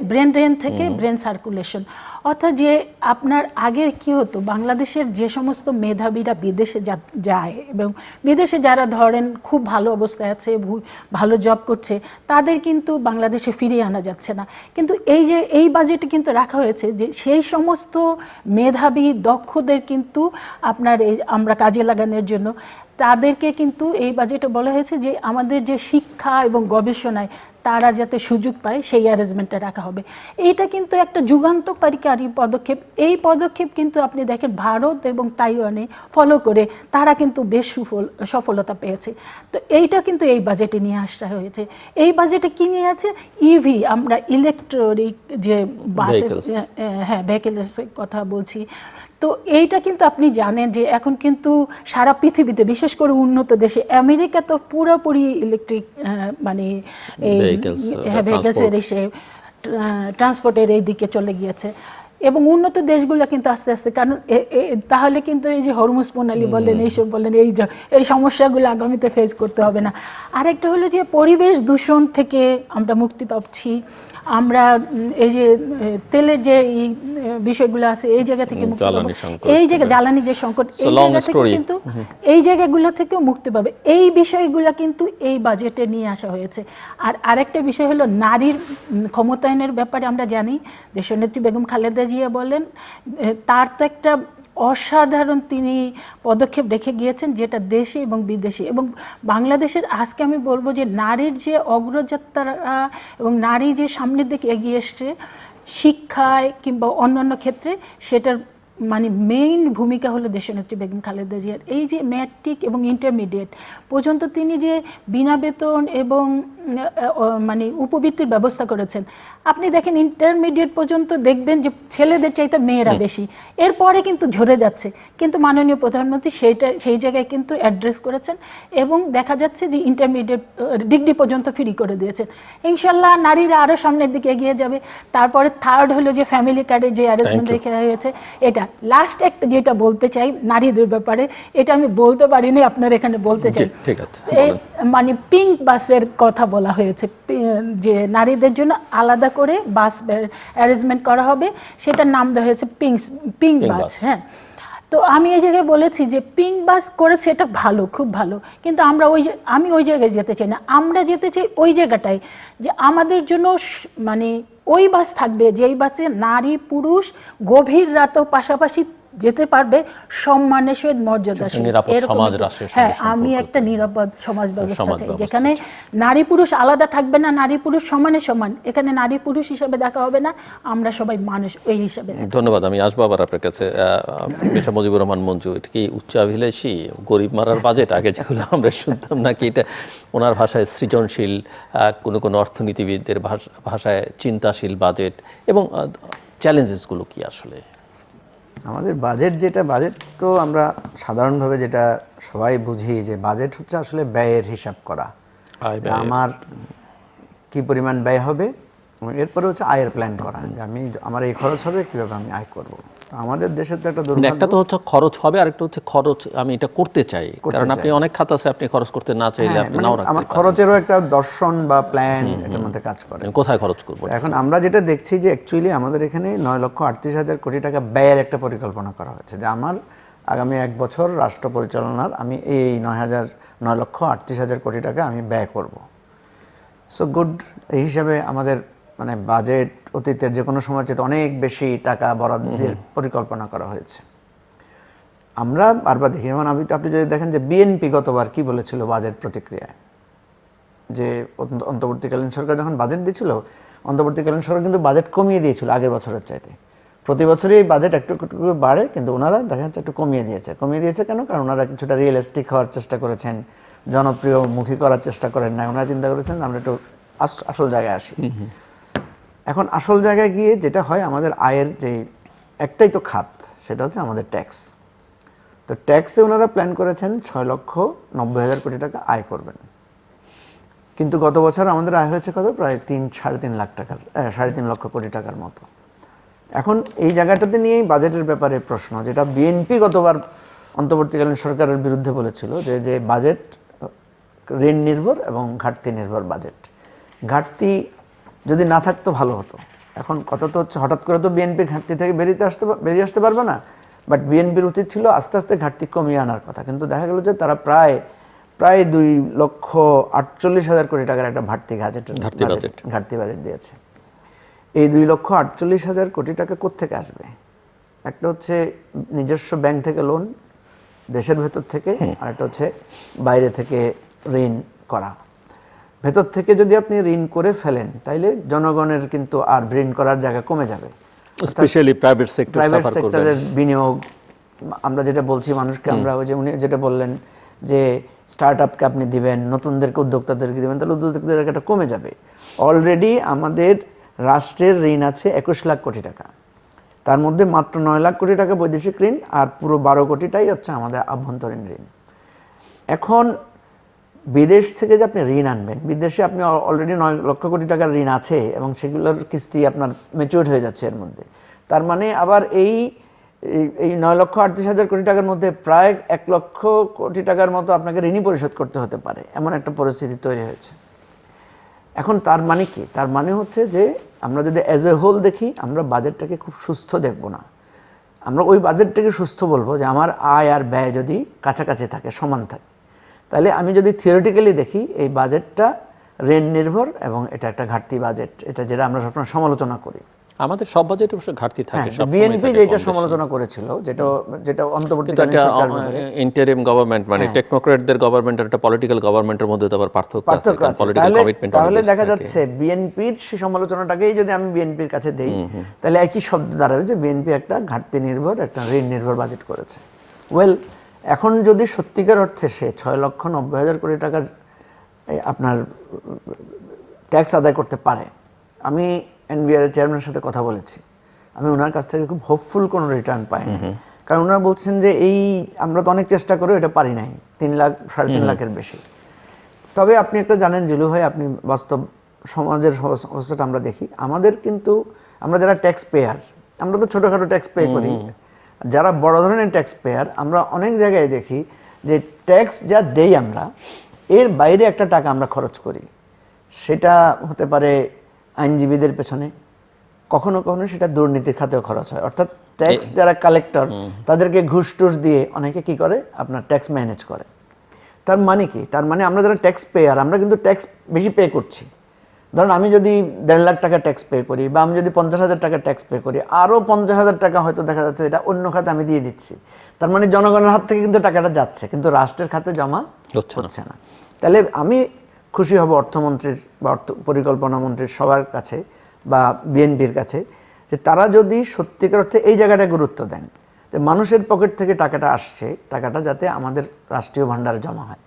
ব্রেন ড্রেন থেকে ব্রেন সার্কুলেশন, অর্থাৎ যে আপনার আগে কি হতো, বাংলাদেশের যে সমস্ত মেধাবীরা বিদেশে যায় এবং বিদেশে যারা ধরেন খুব ভালো অবস্থায় আছে, ভালো জব করছে, তাদের কিন্তু বাংলাদেশে ফিরিয়ে আনা যাচ্ছে না। কিন্তু এই বাজেটে কিন্তু রাখা হয়েছে যে সেই সমস্ত মেধাবী দক্ষদের কিন্তু আপনার আমরা কাজে লাগানোর জন্য তাদেরকে কিন্তু এই বাজেটে বলা হয়েছে যে আমাদের যে শিক্ষা এবং গবেষণায় তারা যাতে সুযোগ পায় সেই অ্যারেঞ্জমেন্টটা রাখা হবে। এইটা কিন্তু একটা যুগান্তকারী পদক্ষেপ। এই পদক্ষেপ কিন্তু আপনি দেখেন ভারত এবং তাইওয়ানে ফলো করে তারা কিন্তু বেশ সফলতা পেয়েছে। তো এইটা কিন্তু এই বাজেটে নিয়ে আসা হয়েছে। এই বাজেটে কি নিয়ে আছে, ইভি আমরা ইলেকট্রিক যে বাসের ভেহিকেলসের কথা বলছি। তো এইটা কিন্তু আপনি জানেন যে এখন কিন্তু সারা পৃথিবীতে বিশেষ করে উন্নত দেশে আমেরিকা তো পুরোপুরি ইলেকট্রিক মানে ভেহিকেলসের এসে ট্রান্সপোর্টের এই দিকে চলে গিয়েছে, এবং উন্নত দেশগুলো কিন্তু আস্তে আস্তে, কারণ তাহলে কিন্তু এই যে হরমুজ প্রণালী বলেন, এইসব বলেন, এই সমস্যাগুলো আগামীতে ফেস করতে হবে না। আরেকটা হলো যে পরিবেশ দূষণ থেকে আমরা মুক্তি পাচ্ছি, আমরা এই যে তেলের যে বিষয়গুলো আছে এই জায়গা থেকে মুক্তি পাবো, এই জায়গা জ্বালানি যে সংকট এই জায়গা থেকে কিন্তু এই জায়গাগুলো থেকেও মুক্তি পাবে। এই বিষয়গুলো কিন্তু এই বাজেটে নিয়ে আসা হয়েছে। আর আরেকটা বিষয় হলো নারীর ক্ষমতায়নের ব্যাপারে আমরা জানি দেশনেত্রী বেগম খালেদা জিয়া বলেন, তার তো একটা অসাধারণ তিনি পদক্ষেপ রেখে গিয়েছেন যেটা দেশে এবং বিদেশে এবং বাংলাদেশের। আজকে আমি বলবো যে নারীর যে অগ্রযাত্রা এবং নারী যে সামনের দিকে এগিয়ে এসছে শিক্ষায় কিংবা অন্যান্য ক্ষেত্রে, সেটার মানে মেইন ভূমিকা হলো দেশনেত্রী বেগম খালেদা জিয়ার। এই যে ম্যাট্রিক এবং ইন্টারমিডিয়েট পর্যন্ত তিনি যে বিনা বেতন এবং মানে উপবৃত্তির ব্যবস্থা করেছেন। আপনি দেখেন ইন্টারমিডিয়েট পর্যন্ত দেখবেন যে ছেলেদের চাইতে মেয়েরা বেশি, এরপরে কিন্তু ঝরে যাচ্ছে, কিন্তু মাননীয় প্রধানমন্ত্রী সেই জায়গায় কিন্তু অ্যাড্রেস করেছেন এবং দেখা যাচ্ছে যে ইন্টারমিডিয়েট ডিগ্রি পর্যন্ত ফ্রি করে দিয়েছেন। ইনশাল্লাহ নারীরা আরও সামনের দিকে এগিয়ে যাবে। তারপরে থার্ড হলো যে ফ্যামিলি কার্ডের যে অ্যারেঞ্জমেন্ট রেখে হয়েছে। এটা লাস্ট একটা যেটা বলতে চাই নারীদের ব্যাপারে, এটা আমি বলতে পারিনি, আপনার এখানে বলতে চাই। ঠিক আছে, মানে পিঙ্ক বাসের কথা বলা হয়েছে, যে নারীদের জন্য আলাদা করে বাস অ্যারেঞ্জমেন্ট করা হবে, সেটার নাম দেওয়া হয়েছে পিঙ্ক বাস। হ্যাঁ, তো আমি এই জায়গায় বলেছি যে পিঙ্ক বাস করেছে, এটা ভালো, খুব ভালো, কিন্তু আমি ওই জায়গায় যেতে চাই না। আমরা যেতে চাই ওই জায়গাটায় যে আমাদের জন্য মানে ওই বাস থাকবে যেই বাসে নারী পুরুষ গভীর রাতেও পাশাপাশি যেতে পারবে সম্মানের সহিত, মর্যাদার সহিত। হ্যাঁ, আমি একটা নিরাপদ সমাজ ব্যবস্থা চাই যেখানে নারী পুরুষ আলাদা থাকবে না, নারী পুরুষ সমানে সমান, এখানে নারী পুরুষ হিসাবে দেখা হবে না, আমরা সবাই মানুষ ওই হিসাবে। ধন্যবাদ। আমি আসবো আবার আপনার কাছে। মিস্টার মুজিবুর রহমান মঞ্জু, এটা কি উচ্চাভিলাষী গরিব মারার বাজেট আগে যেগুলো আমরা শুনতাম, নাকি এটা ওনার ভাষায় সৃজনশীল, কোনো অর্থনীতিবিদদের ভাষায় চিন্তাশীল বাজেট, এবং চ্যালেঞ্জেসগুলো কি আসলে? আমাদের বাজেট বাজেট তো আমরা সাধারণভাবে যেটা সবাই বুঝি যে বাজেট হচ্ছে আসলে ব্যয়ের হিসাব করা, আমার কি পরিমাণ ব্যয় হবে, এরপরে হচ্ছে আয়ের প্ল্যান করা, যে আমার এই খরচ হবে, কিভাবে আমি আয় করব। আমাদের দেশের তো একটা দুর্ভাগ্য, একটা তো হচ্ছে খরচ হবে, আরেকটা হচ্ছে খরচ আমি এটা করতে চাই, কারণ আপনি অনেক খাত আছে, আপনি খরচ করতে না চাইলে আপনি নাও রাখতে পারেন। আমার খরচেরও একটা দর্শন বা প্ল্যান এটার মধ্যে কাজ করে, কোথায় খরচ করব। এখন আমরা যেটা দেখছি যে অ্যাকচুয়ালি আমাদের এখানে 9,38,000 কোটি টাকা ব্যয়ের একটা পরিকল্পনা করা হয়েছে, যে আমার আগামী 1 বছর রাষ্ট্র পরিচালনার আমি এই 9,38,000 কোটি টাকা আমি ব্যয় করব। সো গুড, এই হিসাবে আমাদের মানে বাজেট অতীতের যে কোনো সময় চেয়ে অনেক বেশি টাকা বরাদ্দের পরিকল্পনা করা হয়েছে। আমরা বারবার দেখি, যেমন আপনি যদি দেখেন যে বিএনপি গতবার কি বলেছিল বাজেট প্রতিক্রিয়ায়, যে অন্তর্বর্তীকালীন সরকার যখন বাজেট দিয়েছিল, অন্তর্বর্তীকালীন সরকার কিন্তু বাজেট কমিয়ে দিয়েছিল আগের বছরের চাইতে। প্রতি বছরই এই বাজেট একটু একটু করে বাড়ে, কিন্তু ওনারা দেখা যাচ্ছে একটু কমিয়ে দিয়েছে কেন? কারণ ওনারা কিছুটা রিয়েলিস্টিক হওয়ার চেষ্টা করেছেন, জনপ্রিয় মুখী করার চেষ্টা করেন না। ওনারা চিন্তা করেছেন আমরা একটু আসল জায়গায় আসি। এখন আসল জায়গায় গিয়ে যেটা হয়, আমাদের আয়ের যে একটাই তো খাত, সেটা হচ্ছে আমাদের ট্যাক্স। তো ট্যাক্সে ওনারা প্ল্যান করেছেন 6,90,000 কোটি টাকা আয় করবেন, কিন্তু গত বছর আমাদের আয় হয়েছে কত? প্রায় 3-3.5 লাখ টাকার 3.5 লক্ষ কোটি টাকার মতো। এখন এই জায়গাটাতে নিয়েই বাজেটের ব্যাপারে প্রশ্ন, যেটা বিএনপি গতবার অন্তর্বর্তীকালীন সরকারের বিরুদ্ধে বলেছিল, যে বাজেট ঋণ নির্ভর এবং ঘাটতি নির্ভর বাজেট। ঘাটতি যদি না থাকতো ভালো হতো। এখন কথা তো হচ্ছে, হঠাৎ করে তো বিএনপি ঘাটতি থেকে বেরিয়ে আসতে পারবে না, বাট বিএনপির উচিত ছিল আস্তে আস্তে ঘাটতি কমিয়ে আনার কথা। কিন্তু দেখা গেল যে তারা প্রায় 2,48,000 কোটি টাকার একটা ঘাটতি বাজেট দিয়েছে। এই 2,48,000 কোটি টাকা কোত্থেকে আসবে? একটা হচ্ছে নিজস্ব ব্যাংক থেকে লোন, দেশের ভেতর থেকে, আর একটা হচ্ছে বাইরে থেকে ঋণ করা। ভেতর থেকে যদি আপনি ঋণ করে ফেলেন, তাইলে জনগণের কিন্তু আর ঋণ করার জায়গা কমে যাবে। স্পেশালি প্রাইভেট সেক্টরের বিনিয়োগ, আমরা যেটা বলছি মানুষকে, আমরা ওই যে উনি যেটা বললেন যে স্টার্ট আপকে আপনি দিবেন, নতুনদেরকে উদ্যোক্তাদেরকে দিবেন, তাহলে উদ্যোক্তাদের জায়গাটা কমে যাবে। অলরেডি আমাদের রাষ্ট্রের ঋণ আছে 21 লাখ কোটি টাকা, তার মধ্যে মাত্র 9 লাখ কোটি টাকা বৈদেশিক ঋণ, আর পুরো 12 কোটিটাই হচ্ছে আমাদের আভ্যন্তরীণ ঋণ। এখন বিদেশ থেকে যে আপনি ঋণ আনবেন, বিদেশে আপনি অলরেডি 9 লক্ষ কোটি টাকার ঋণ আছে এবং সেগুলোর কিস্তি আপনার ম্যাচিউর হয়ে যাচ্ছে এর মধ্যে। তার মানে আবার এই 9,38,000 কোটি টাকার মধ্যে প্রায় 1 লক্ষ কোটি টাকার মতো আপনাকে ঋণই পরিশোধ করতে হতে পারে, এমন একটা পরিস্থিতি তৈরি হয়েছে। এখন তার মানে কি? তার মানে হচ্ছে যে আমরা যদি অ্যাজ এ হোল দেখি, আমরা বাজেটটাকে খুব সুস্থ দেখব না। আমরা ওই বাজেটটাকে সুস্থ বলবো যে আমার আয় আর ব্যয় যদি কাছাকাছি থাকে, সমান থাকে। তাহলে আমি যদি থিওরিটিক্যালি দেখি, এই বাজেটটা ঋণ নির্ভর এবং এটা একটা ঘাটতি বাজেট, এটা যেটা আমরা সবসময় সমালোচনা করি। আমাদের সব বাজেটে অবশ্য ঘাটতি থাকে। বিএনপি যেটা সমালোচনা করেছিল, যেটা অন্তর্বর্তীকালীন সরকার, ইন্টারিম গভর্নমেন্ট মানে টেকনোক্রেটদের গভর্নমেন্ট আর একটা পলিটিক্যাল গভর্নমেন্টের মধ্যে তো আবার পার্থক্য আছে। তাহলে দেখা যাচ্ছে বিএনপির সেই সমালোচনাটাকেই যদি আমি বিএনপির কাছে দেই, তাহলে একই শব্দ দাঁড়াবে যে বিএনপি একটা ঘাটতি নির্ভর, একটা ঋণ নির্ভর বাজেট করেছে। ওয়েল, এখন যদি সত্যিকার অর্থে সে 6,90,000 কোটি টাকার আপনার ট্যাক্স আদায় করতে পারে, আমি এনবিআর এর চেয়ারম্যানের সাথে কথা বলেছি, আমি ওনার কাছ থেকে খুব হোপফুল কোনো রিটার্ন পাইনি। কারণ ওনারা বলছেন যে আমরা তো অনেক চেষ্টা করেও এটা পারি নাই, 3 লাখ 3.5 লাখের বেশি। তবে আপনি একটা জানেন জিলু ভাই, আপনি বাস্তব সমাজের অবস্থাটা আমরা দেখি, আমরা যারা ট্যাক্স পেয়ার, আমরা তো ছোটোখাটো ট্যাক্স পে করি, যারা বড় ধরনের ট্যাক্স পেয়ার, আমরা অনেক জায়গায় দেখি যে ট্যাক্স যা দেই আমরা, এর বাইরে একটা টাকা আমরা খরচ করি। সেটা হতে পারে আইনজীবীদের পেছনে, কখনো কখনো সেটা দুর্নীতির খাতেও খরচ হয়। অর্থাৎ ট্যাক্স যারা কালেক্টর, তাদেরকে ঘুষ টুস দিয়ে অনেকে কি করে, আপনার ট্যাক্স ম্যানেজ করে। তার মানে কি? তার মানে আমরা যারা ট্যাক্স পেয়ার, আমরা কিন্তু ট্যাক্স বেশি পে করছি। ধরুন আমি যদি 1.5 লাখ টাকা ট্যাক্স পে করি, বা আমি যদি 50,000 টাকা ট্যাক্স পে করি, আরও 50,000 টাকা হয়তো দেখা যাচ্ছে এটা অন্য খাতে আমি দিয়ে দিচ্ছি। তার মানে জনগণের হাত থেকে কিন্তু টাকাটা যাচ্ছে, কিন্তু রাষ্ট্রের খাতে জমা হচ্ছে না। তাহলে আমি খুশি হব অর্থমন্ত্রীর বা অর্থ পরিকল্পনা মন্ত্রীর সবার কাছে, বা বিএনপির কাছে, যে তারা যদি সত্যিকার অর্থে এই জায়গাটা গুরুত্ব দেন, যে মানুষের পকেট থেকে টাকাটা আসছে, টাকাটা যাতে আমাদের রাষ্ট্রীয় ভাণ্ডারে জমা হয়।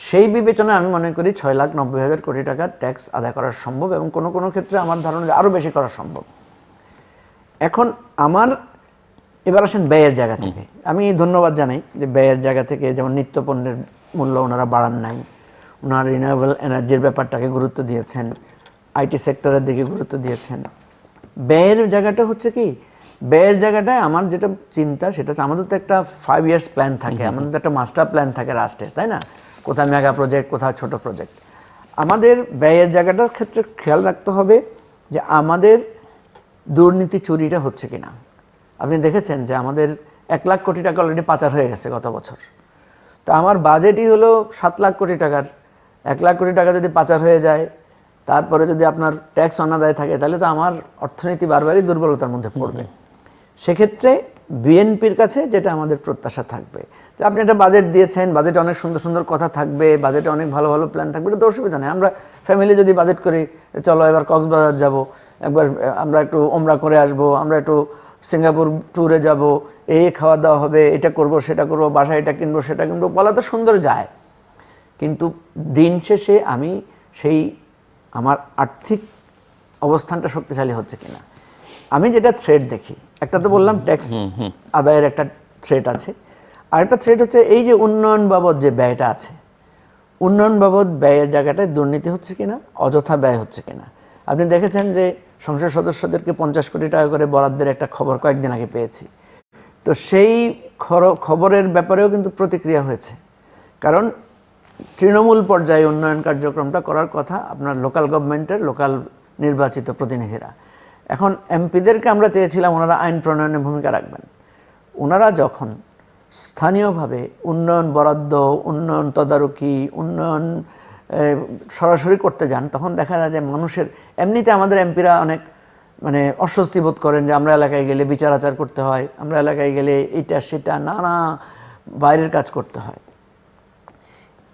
সেই বিবেচনায় আমি মনে করি 6,90,000 কোটি টাকার ট্যাক্স আদায় করা সম্ভব, এবং কোনো কোনো ক্ষেত্রে আমার ধারণা আরও বেশি করা সম্ভব। এখন এবার আসেন ব্যয়ের জায়গা থেকে। আমি ধন্যবাদ জানাই যে ব্যয়ের জায়গা থেকে, যেমন নিত্যপণ্যের মূল্য ওনারা বাড়ান নাই, ওনারা রিনিউয়েবল এনার্জির ব্যাপারটাকে গুরুত্ব দিয়েছেন, আইটি সেক্টরের দিকে গুরুত্ব দিয়েছেন। ব্যয়ের জায়গাটা হচ্ছে কি, ব্যয়ের জায়গাটায় আমার যেটা চিন্তা, সেটা হচ্ছে আমাদের তো একটা 5 ইয়ার্স প্ল্যান থাকে, আমাদের তো একটা মাস্টার প্ল্যান থাকে রাষ্ট্রের, তাই না? কোথায় মেগা প্রজেক্ট, কোথায় ছোট প্রজেক্ট। আমাদের ব্যয়ের জায়গাটার ক্ষেত্রে খেয়াল রাখতে হবে যে আমাদের দুর্নীতি চুরিটা হচ্ছে কিনা। আপনি দেখেছেন যে আমাদের 1 লাখ কোটি টাকা অলরেডি পাচার হয়ে গেছে গত বছর। তো আমার বাজেটই হলো 7 লাখ কোটি টাকার, 1 লাখ কোটি টাকা যদি পাচার হয়ে যায়, তারপরে যদি আপনার ট্যাক্স অনাদায় থাকে, তাহলে তো আমার অর্থনীতি বারবারই দুর্বলতার মধ্যে পড়বে। সেক্ষেত্রে বিএনপির কাছে যেটা আমাদের প্রত্যাশা থাকবে, যে আপনি একটা বাজেট দিয়েছেন, বাজেটে অনেক সুন্দর সুন্দর কথা থাকবে, বাজেটে অনেক ভালো ভালো প্ল্যান থাকবে, এটা তো অসুবিধা নেই। আমরা ফ্যামিলি যদি বাজেট করি, চলো এবার কক্সবাজার যাব, একবার আমরা একটু ওমরা করে আসবো, আমরা একটু সিঙ্গাপুর ট্যুরে যাব, এই খাওয়া দাওয়া হবে, এটা করব সেটা করব, বাসায় এটা কিনবো সেটা কিনবো, বলা তো সুন্দর যায়, কিন্তু দিন শেষে আমি সেই আমার আর্থিক অবস্থানটা শক্তিশালী হচ্ছে কিনা। আমি যেটা থ্রেট দেখি, একটা তো বললাম ট্যাক্স আদায়ের একটা থ্রেট আছে, আর একটা থ্রেট হচ্ছে এই যে উন্নয়ন বাবদ যে ব্যয়টা আছে, উন্নয়ন বাবদ ব্যয়ের জায়গাটায় দুর্নীতি হচ্ছে কিনা, অযথা ব্যয় হচ্ছে কিনা। আপনি দেখেছেন যে সংসদ সদস্যদেরকে 50 কোটি টাকা করে বরাদ্দের একটা খবর কয়েকদিন আগে পেয়েছি। তো সেই খবরের ব্যাপারেও কিন্তু প্রতিক্রিয়া হয়েছে, কারণ তৃণমূল পর্যায়ে উন্নয়ন কার্যক্রমটা করার কথা আপনার লোকাল গভর্নমেন্টের লোকাল নির্বাচিত প্রতিনিধিরা। এখন এমপিদেরকে আমরা চেয়েছিলাম ওনারা আইন প্রণয়নে ভূমিকা রাখবেন। ওনারা যখন স্থানীয়ভাবে উন্নয়ন বরাদ্দ, উন্নয়ন তদারকি, উন্নয়ন সরাসরি করতে যান, তখন দেখা যায় যে মানুষের এমনিতে আমাদের এমপিরা অনেক মানে অস্বস্তি বোধ করেন যে আমরা এলাকায় গেলে বিচার আচার করতে হয়, আমরা এলাকায় গেলে এটা সেটা নানা বাইরের কাজ করতে হয়।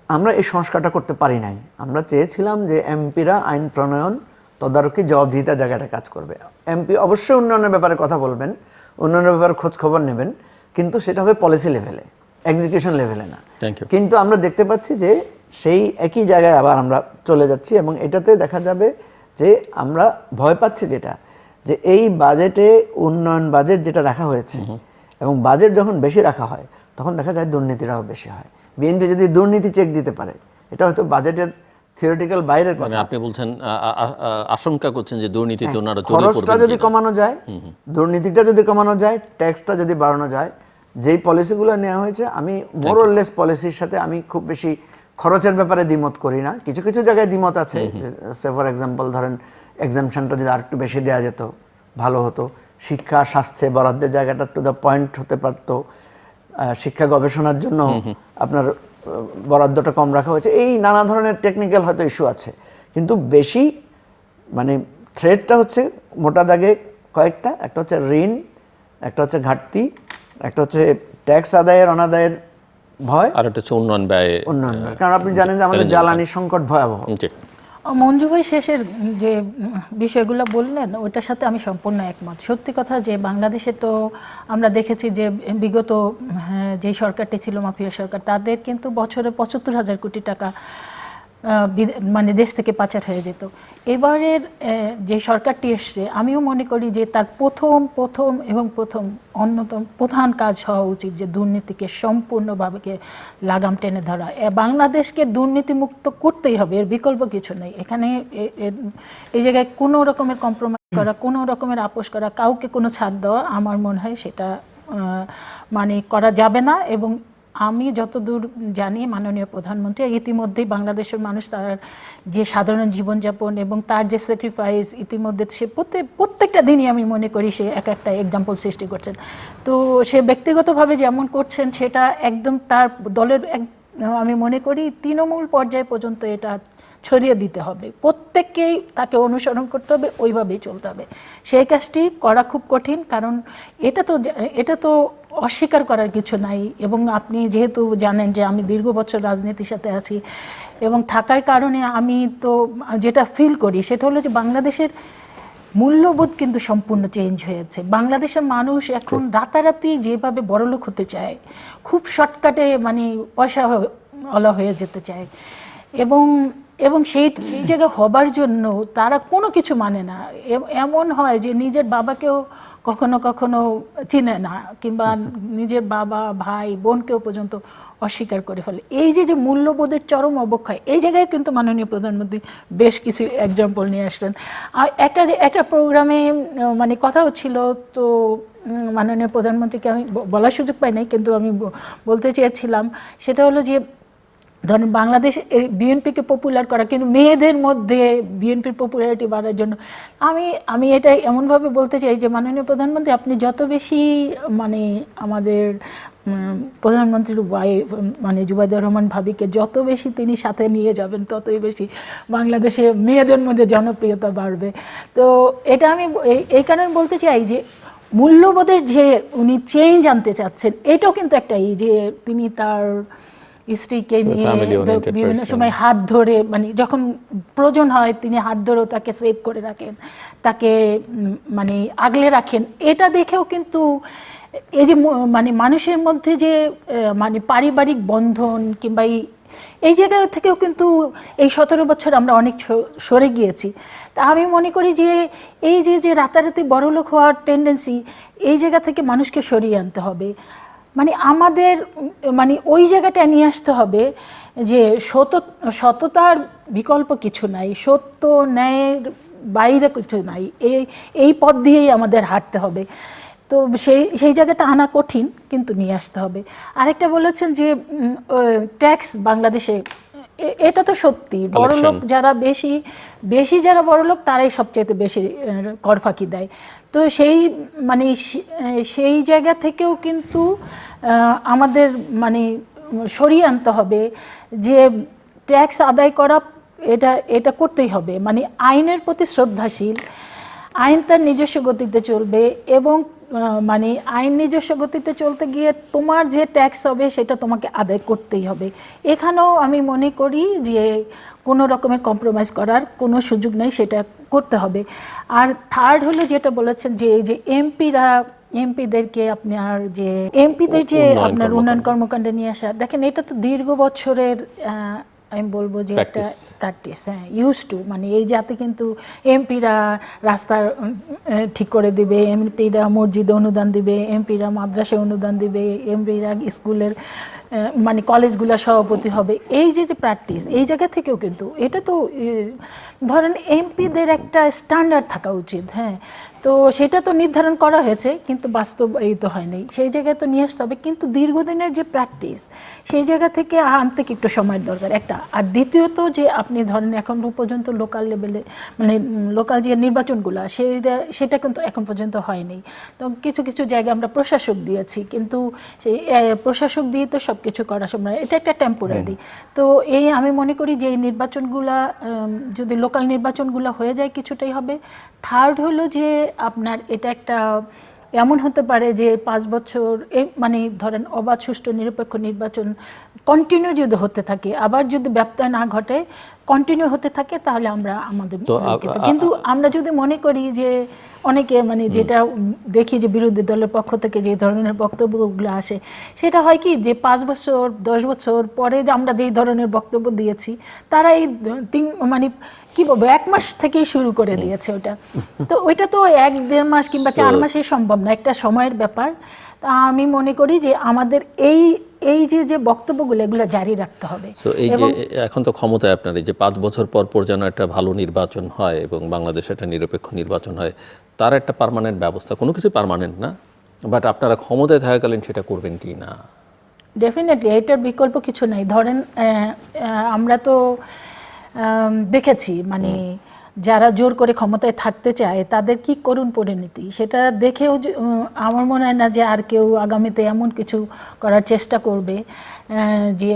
আমরা এই সংস্কারটা করতে পারি নাই। আমরা চেয়েছিলাম যে এমপিরা আইন প্রণয়ন, তদারকি, জবাবদিহিতা জায়গাটা কাজ করবে। এমপি অবশ্যই উন্নয়নের ব্যাপারে কথা বলবেন, উন্নয়নের ব্যাপারে খোঁজ খবর নেবেন, কিন্তু সেটা হবে পলিসি লেভেলে, এক্সিকিউশন লেভেলে না। কিন্তু আমরা দেখতে পাচ্ছি যে সেই একই জায়গায় আবার আমরা চলে যাচ্ছি, এবং এটাতে দেখা যাবে যে আমরা ভয় পাচ্ছি যেটা, যে এই বাজেটে উন্নয়ন বাজেট যেটা রাখা হয়েছে, এবং বাজেট যখন বেশি রাখা হয় তখন দেখা যায় দুর্নীতিটাও বেশি হয়। বিএনপি যদি দুর্নীতি চেক দিতে পারে, এটা হয়তো বাজেটের থিওরিটিক্যাল বাইরের কথা। আপনি বলছেন আশঙ্কা করছেন যে দুর্নীতিতে ওনারা খরচটা যদি কমানো যায়, দুর্নীতিটা যদি কমানো যায়, ট্যাক্সটা যদি বাড়ানো যায়, যেই পলিসিগুলো নেওয়া হয়েছে, আমি মোরলেস পলিসির সাথে আমি খুব বেশি খরচের ব্যাপারে দ্বিমত করি না। কিছু কিছু জায়গায় দ্বিমত আছে, সে ফর এক্সাম্পল ধরেন এক্সামশনটা যদি আরেকটু বেশি দেওয়া যেত ভালো হতো, শিক্ষা স্বাস্থ্যে বরাদ্দের জায়গাটা টু দ্য পয়েন্ট হতে পারত, শিক্ষা গবেষণার জন্য আপনার বরাদ্দটা কম রাখা হয়েছে, এই নানা ধরনের টেকনিক্যাল হয়তো ইস্যু আছে। কিন্তু বেশি মানে থ্রেটটা হচ্ছে মোটা দাগে কয়েকটা, একটা হচ্ছে ঋণ, একটা হচ্ছে ঘাটতি, একটা হচ্ছে ট্যাক্স আদায়ের অনাদায়ের ভয়, আর একটা হচ্ছে উন্নয়ন ব্যয়। কারণ আপনি জানেন যে আমাদের জ্বালানি সংকট ভয়াবহ। মঞ্জু ভাই শেষের যে বিষয়গুলো বললেন ওইটার সাথে আমি সম্পূর্ণ একমত। সত্যি কথা যে বাংলাদেশে তো আমরা দেখেছি যে বিগত যে সরকারটি ছিল মাফিয়া সরকার, তাদের কিন্তু বছরে 75,000 কোটি টাকা মানে দেশ থেকে পাচার হয়ে যেত। এবারের যে সরকারটি এসছে, আমিও মনে করি যে তার প্রথম অন্যতম প্রধান কাজ হওয়া উচিত যে দুর্নীতিকে সম্পূর্ণভাবে লাগাম টেনে ধরা। বাংলাদেশকে দুর্নীতিমুক্ত করতেই হবে, এর বিকল্প কিছু নেই। এখানে এই জায়গায় কোনো রকমের কম্প্রোমাইজ করা, কোনো রকমের আপোষ করা, কাউকে কোনো ছাড় দেওয়া, আমার মনে হয় সেটা মানে করা যাবে না। এবং আমি যতদূর জানি মাননীয় প্রধানমন্ত্রী ইতিমধ্যেই বাংলাদেশের মানুষ তার যে সাধারণ জীবনযাপন এবং তার যে স্যাক্রিফাইস, ইতিমধ্যে সে প্রত্যেকটা দিনই আমি মনে করি সে একটা এক্সাম্পল সৃষ্টি করছেন। তো সে ব্যক্তিগতভাবে যেমন করছেন সেটা একদম তার দলের আমি মনে করি তৃণমূল পর্যায় পর্যন্ত এটা ছড়িয়ে দিতে হবে, প্রত্যেককেই তাকে অনুসরণ করতে হবে, ওইভাবেই চলতে হবে। সেই কাজটি করা খুব কঠিন, কারণ এটা তো অস্বীকার করার কিছু নাই। এবং আপনি যেহেতু জানেন যে আমি দীর্ঘ বছর রাজনীতির সাথে আছি, এবং থাকার কারণে আমি তো যেটা ফিল করি সেটা হলো যে বাংলাদেশের মূল্যবোধ কিন্তু সম্পূর্ণ চেঞ্জ হয়েছে। বাংলাদেশের মানুষ এখন রাতারাতি যেভাবে বড়লোক হতে চায়, খুব শর্টকাটে মানে পয়সা ওলা হয়ে যেতে চায়, এবং সেই জায়গায় হবার জন্য তারা কোনো কিছু মানে না। এমন হয় যে নিজের বাবাকেও কখনো কখনো চিনে না, কিংবা নিজের বাবা ভাই বোনকেও পর্যন্ত অস্বীকার করে ফেলে। এই যে মূল্যবোধের চরম অবক্ষয়, এই জায়গায় কিন্তু মাননীয় প্রধানমন্ত্রী বেশ কিছু এক্সাম্পল নিয়ে আসলেন। আর একটা প্রোগ্রামে মানে কথা হচ্ছিল, তো মাননীয় প্রধানমন্ত্রীকে আমি বলার সুযোগ পাই নাই, কিন্তু আমি বলতে চেয়েছিলাম সেটা হলো যে ধরেন বাংলাদেশ বিএনপিকে পপুলার করা, কিন্তু মেয়েদের মধ্যে বিএনপির পপুলারিটি বাড়ার জন্য আমি এটা এমনভাবে বলতে চাই যে মাননীয় প্রধানমন্ত্রী আপনি যত বেশি মানে আমাদের প্রধানমন্ত্রীর ওয়াইফ মানে জুবাইদা রহমান ভাবিকে যত বেশি তিনি সাথে নিয়ে যাবেন, ততই বেশি বাংলাদেশে মেয়েদের মধ্যে জনপ্রিয়তা বাড়বে। তো এটা আমি এই কারণে বলতে চাই যে মূল্যবোধের যে উনি চেঞ্জ আনতে চাচ্ছেন, এটাও কিন্তু একটা যে তিনি তার স্ত্রীকে So, নিয়ে family oriented বিভিন্ন person. সময় হাত ধরে, মানে যখন প্রয়োজন হয় তিনি হাত ধরেও তাকে সেভ করে রাখেন, তাকে মানে আগলে রাখেন। এটা দেখেও কিন্তু এই যে মানে মানুষের মধ্যে যে মানে পারিবারিক বন্ধন কিংবা এই জায়গা থেকেও কিন্তু এই 17 বছর আমরা অনেক সরে গিয়েছি। তা আমি মনে করি যে এই যে রাতারাতি বড়লোক হওয়ার টেন্ডেন্সি, এই জায়গা থেকে মানুষকে সরিয়ে আনতে হবে। মানে আমাদের মানে ওই জায়গাটা নিয়ে আসতে হবে যে সততার বিকল্প কিছু নাই, সত্য ন্যায়ের বাইরে কিছু নাই, এই পথ দিয়েই আমাদের হাঁটতে হবে। তো সেই জায়গাটা আনা কঠিন, কিন্তু নিয়ে আসতে হবে। আরেকটা বলেছেন যে ট্যাক্স বাংলাদেশে, এটা তো সত্যি, বড়লোক যারা বেশি যারা বড়লোক তারাই সবচেয়ে বেশি কর ফাঁকি দেয়। তো মানে সেই জায়গা থেকেও কিন্তু আমাদের মানে সরিয়ে আনতে হবে যে ট্যাক্স আদায় করা এটা করতেই হবে। মানে আইনের প্রতি শ্রদ্ধাশীল, আইন তার নিজস্ব গতিতে চলবে, এবং মানে আইন নিজস্ব গতিতে চলতে গিয়ে তোমার যে ট্যাক্স হবে সেটা তোমাকে আদায় করতেই হবে। এখানেও আমি মনে করি যে কোনো রকমের কম্প্রোমাইজ করার কোনো সুযোগ নেই, সেটা করতে হবে। আর থার্ড হলো যেটা বলেছেন যে এই যে এমপিদেরকে আপনার যে এমপিদের যে আপনার উন্নয়ন কর্মকাণ্ডে নিয়ে আসা, দেখেন এটা তো দীর্ঘ বছরের আমি বলবো যে একটা প্র্যাকটিস, হ্যাঁ, ইউজ টু। মানে এই যাতে কিন্তু এমপিরা রাস্তা ঠিক করে দিবে, এমপিরা মসজিদে অনুদান দিবে, এমপিরা মাদ্রাসায় অনুদান দিবে, এমপিরা স্কুলের মানে কলেজগুলো সভাপতি হবে, এই যে প্র্যাকটিস, এই জায়গা থেকেও কিন্তু এটা তো ধরেন এমপিদের একটা স্ট্যান্ডার্ড থাকা উচিত। হ্যাঁ, তো সেটা তো নির্ধারণ করা হয়েছে, কিন্তু বাস্তবায়িত হয়নি। সেই জায়গায় তো নিয়ে আসতে হবে, কিন্তু দীর্ঘদিনের যে প্র্যাকটিস সেই জায়গা থেকে আনতে একটু সময়ের দরকার একটা। আর দ্বিতীয়ত যে আপনি ধরেন এখন পর্যন্ত লোকাল লেভেলে মানে লোকাল যে নির্বাচনগুলো সেটা কিন্তু এখন পর্যন্ত হয়নি। তো কিছু জায়গায় আমরা প্রশাসক দিয়েছি, কিন্তু সেই প্রশাসক দিয়ে তো সব কিছু করা সম্ভব নয়, এটা একটা টেম্পোরারি। তো আমি মনে করি যে এই নির্বাচনগুলা যদি লোকাল নির্বাচনগুলো হয়ে যায় কিছুটাই হবে। থার্ড হলো যে আপনার এটা একটা এমন হতে পারে যে 5 বছর মানে ধরেন অবাধ সুষ্ঠু নিরপেক্ষ নির্বাচন কন্টিনিউ যদি হতে থাকে, আবার যদি ব্যত্যয় না ঘটে, কন্টিনিউ হতে থাকে, তাহলে আমরা আমাদের কিন্তু আমরা যদি মনে করি যে অনেকে মানে যেটা দেখি যে বিরোধী দলের পক্ষ থেকে যে ধরনের বক্তব্যগুলো আসে, সেটা হয় কি যে 5 বছর 10 বছর পরে যে আমরা যেই ধরনের বক্তব্য দিয়েছি, তারা এই মানে কি বলবো 1 মাস থেকেই শুরু করে দিয়েছে ওটা। তো ওইটা তো 1-1.5 মাস কিংবা 4 মাসে সম্ভব না, একটা সময়ের ব্যাপার। তা আমি মনে করি যে আমাদের এই যে বক্তব্যগুলো এগুলো জারি রাখতে হবে। তো এই যে এখন তো ক্ষমতায় আপনার এই যে 5 বছর পর যেন একটা ভালো নির্বাচন হয় এবং বাংলাদেশে একটা নিরপেক্ষ নির্বাচন হয়, তার একটা পার্মানেন্ট ব্যবস্থা, কোনো কিছু পার্মানেন্ট না, বাট আপনারা ক্ষমতায় থাকাকালীন সেটা করবেন কি না? ডেফিনেটলি এটার বিকল্প কিছু নাই। ধরেন আমরা তো দেখেছি মানে যারা জোর করে ক্ষমতায় থাকতে চায় তাদের কি করুণ পরিণতি, সেটা দেখেও আমার মনে হয় না যে আর কেউ আগামীতে এমন কিছু করার চেষ্টা করবে যে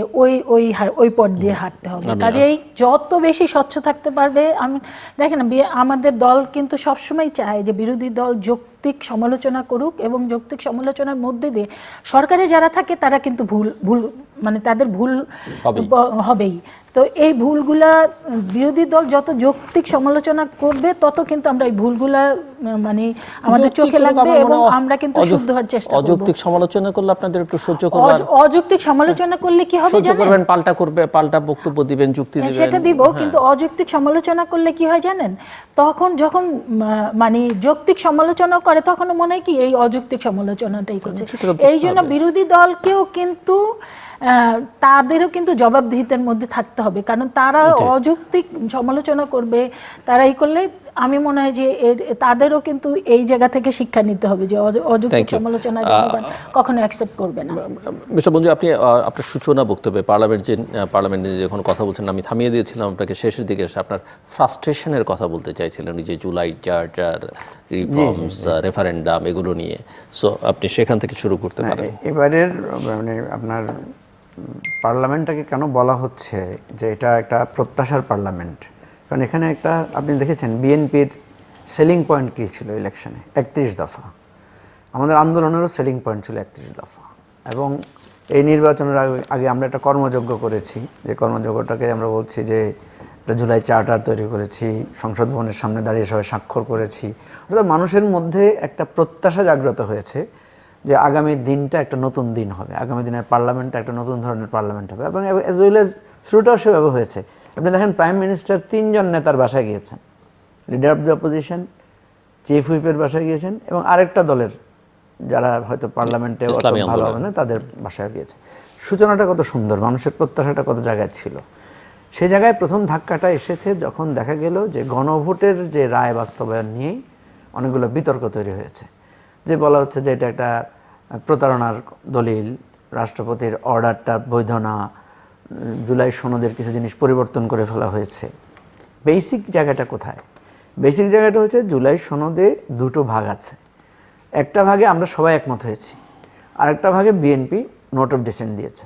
ওই পথ দিয়ে হাঁটতে হবে। কাজেই যত বেশি স্বচ্ছ থাকতে পারবে, দেখেন আমাদের দল কিন্তু সবসময় চায় যে বিরোধী দল যৌক্তিক সমালোচনা করুক, এবং যৌক্তিক সমালোচনার মধ্যে দিয়ে সরকারে যারা থাকে তারা কিন্তু ভুল মানে তাদের ভুল হবেই। তো এই ভুলগুলা বিরোধী দল যত যৌক্তিক সমালোচনা করবে তত কিন্তু আমরা এই ভুলগুলা মানে আমাদের চোখে লাগবে, এবং আমরা কিন্তু শুদ্ধ হওয়ার চেষ্টা করব। অযৌক্তিক সমালোচনা করলে আপনাদের একটু সহ্য করবেন, অযৌক্তিক সমালোচনা করলে কি হবে জানেন, করবেন, পাল্টা বক্তব্য দিবেন, যুক্তি দিবেন, সেটা দিব। কিন্তু অযৌক্তিক সমালোচনা করলে কি হয় জানেন, যখন মানে যৌক্তিক সমালোচনা করে তখন মনে হয় কি এই অযৌক্তিক সমালোচনাটাই করছে। এই জন্য বিরোধী দলকেও কিন্তু তাদেরও কিন্তু জবাবদিহিতার মধ্যে থাকতে হবে, কারণ তারা অযৌক্তিক সমালোচনা করবে, তারা এই করলে আমি মনে হয় যে তাদেরও কিন্তু এই জায়গা থেকে শিক্ষা নিতে হবে যে অযৌক্তিক সমালোচনা কখনো অ্যাকসেপ্ট করবে না। মিস্টার মঞ্জু, আপনি আপনার সূচনা বক্তব্যে পার্লামেন্টে যখন কথা বলছেন, আমি থামিয়ে দিয়েছিলাম আপনাকে, শেষের দিকে এসে আপনার ফ্রাস্ট্রেশনের কথা বলতে চাইছিলেন, যে জুলাই চার্টার, রিফর্মস, রেফারেন্ডাম, এগুলো নিয়ে। সো আপনি সেখান থেকে শুরু করতে পারেন। এবারের মানে আপনার পার্লামেন্টটাকে কেন বলা হচ্ছে যে এটা একটা প্রত্যাশার পার্লামেন্ট, কারণ এখানে একটা আপনি দেখেছেন বিএনপির সেলিং পয়েন্ট কী ছিল ইলেকশনে, 31 দফা। আমাদের আন্দোলনেরও সেলিং পয়েন্ট ছিল 31 দফা, এবং এই নির্বাচনের আগে আমরা একটা কর্মযজ্ঞ করেছি, যে কর্মযজ্ঞটাকে আমরা বলছি যে একটা জুলাই চার্টার তৈরি করেছি, সংসদ ভবনের সামনে দাঁড়িয়ে সবাই স্বাক্ষর করেছি। অর্থাৎ মানুষের মধ্যে একটা প্রত্যাশা জাগ্রত হয়েছে যে আগামী দিনটা একটা নতুন দিন হবে, আগামী দিনের পার্লামেন্টটা একটা নতুন ধরনের পার্লামেন্ট হবে, এবং অ্যাজ ওয়েল এজ শুরুটাও সেভাবে হয়েছে। আপনি দেখেন প্রাইম মিনিস্টার 3 জন নেতার বাসায় গিয়েছেন, leader of the opposition, chief হুইপের বাসায় গিয়েছেন, এবং আরেকটা দলের যারা হয়তো পার্লামেন্টে ভালো হবে না তাদের বাসায় গিয়েছে। সূচনাটা কত সুন্দর, মানুষের প্রত্যাশাটা কত জায়গায় ছিল। সেই জায়গায় প্রথম ধাক্কাটা এসেছে যখন দেখা গেল যে গণভোটের যে রায় বাস্তবায়ন নিয়েই অনেকগুলো বিতর্ক তৈরি হয়েছে, যে বলা হচ্ছে যে এটা একটা প্রতারণার দলিল, রাষ্ট্রপতির অর্ডারটা বৈধ না, জুলাই সনদের কিছু জিনিস পরিবর্তন করে ফেলা হয়েছে। বেসিক জায়গাটা কোথায়? বেসিক জায়গাটা হচ্ছে জুলাই সনদে দুটো ভাগ আছে। একটা ভাগে আমরা সবাই একমত হয়েছি, আর একটা ভাগে বিএনপি নোট অফ ডিসেন্ট দিয়েছে।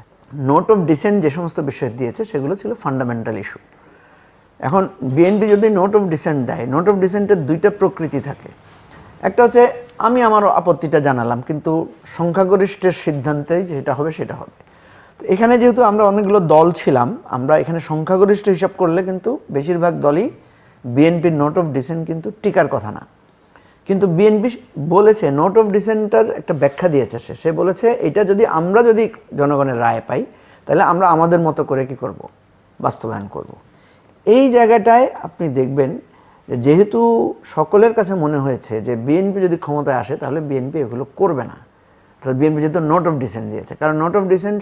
নোট অফ ডিসেন্ট যে সমস্ত বিষয় দিয়েছে সেগুলো ছিল ফান্ডামেন্টাল ইস্যু। এখন বিএনপি যদি নোট অফ ডিসেন্ট দেয়, নোট অফ ডিসেন্টের দুইটা প্রকৃতি থাকে। একটা হচ্ছে আমি আমার আপত্তিটা জানালাম, কিন্তু সংখ্যাগরিষ্ঠের সিদ্ধান্তেই যেটা হবে সেটা হবে। তো এখানে যেহেতু আমরা অনেকগুলো দল ছিলাম, আমরা এখানে সংখ্যাগরিষ্ঠ হিসাব করলে কিন্তু বেশিরভাগ দলই বিএনপির নোট অফ ডিসেন্ট কিন্তু টিকার কথা না। কিন্তু বিএনপি বলেছে, নোট অফ ডিসেন্টটার একটা ব্যাখ্যা দিয়েছে, সে বলেছে এটা যদি আমরা যদি জনগণের রায় পাই তাহলে আমরা আমাদের মতো করে কি করব, বাস্তবায়ন করব। এই জায়গাটায় আপনি দেখবেন যেহেতু সকলের কাছে মনে হয়েছে যে বিএনপি যদি ক্ষমতায় আসে তাহলে বিএনপি এগুলো করবে না, অর্থাৎ বিএনপি যেহেতু নোট অফ ডিসেন্ট দিয়েছে, কারণ নোট অফ ডিসেন্ট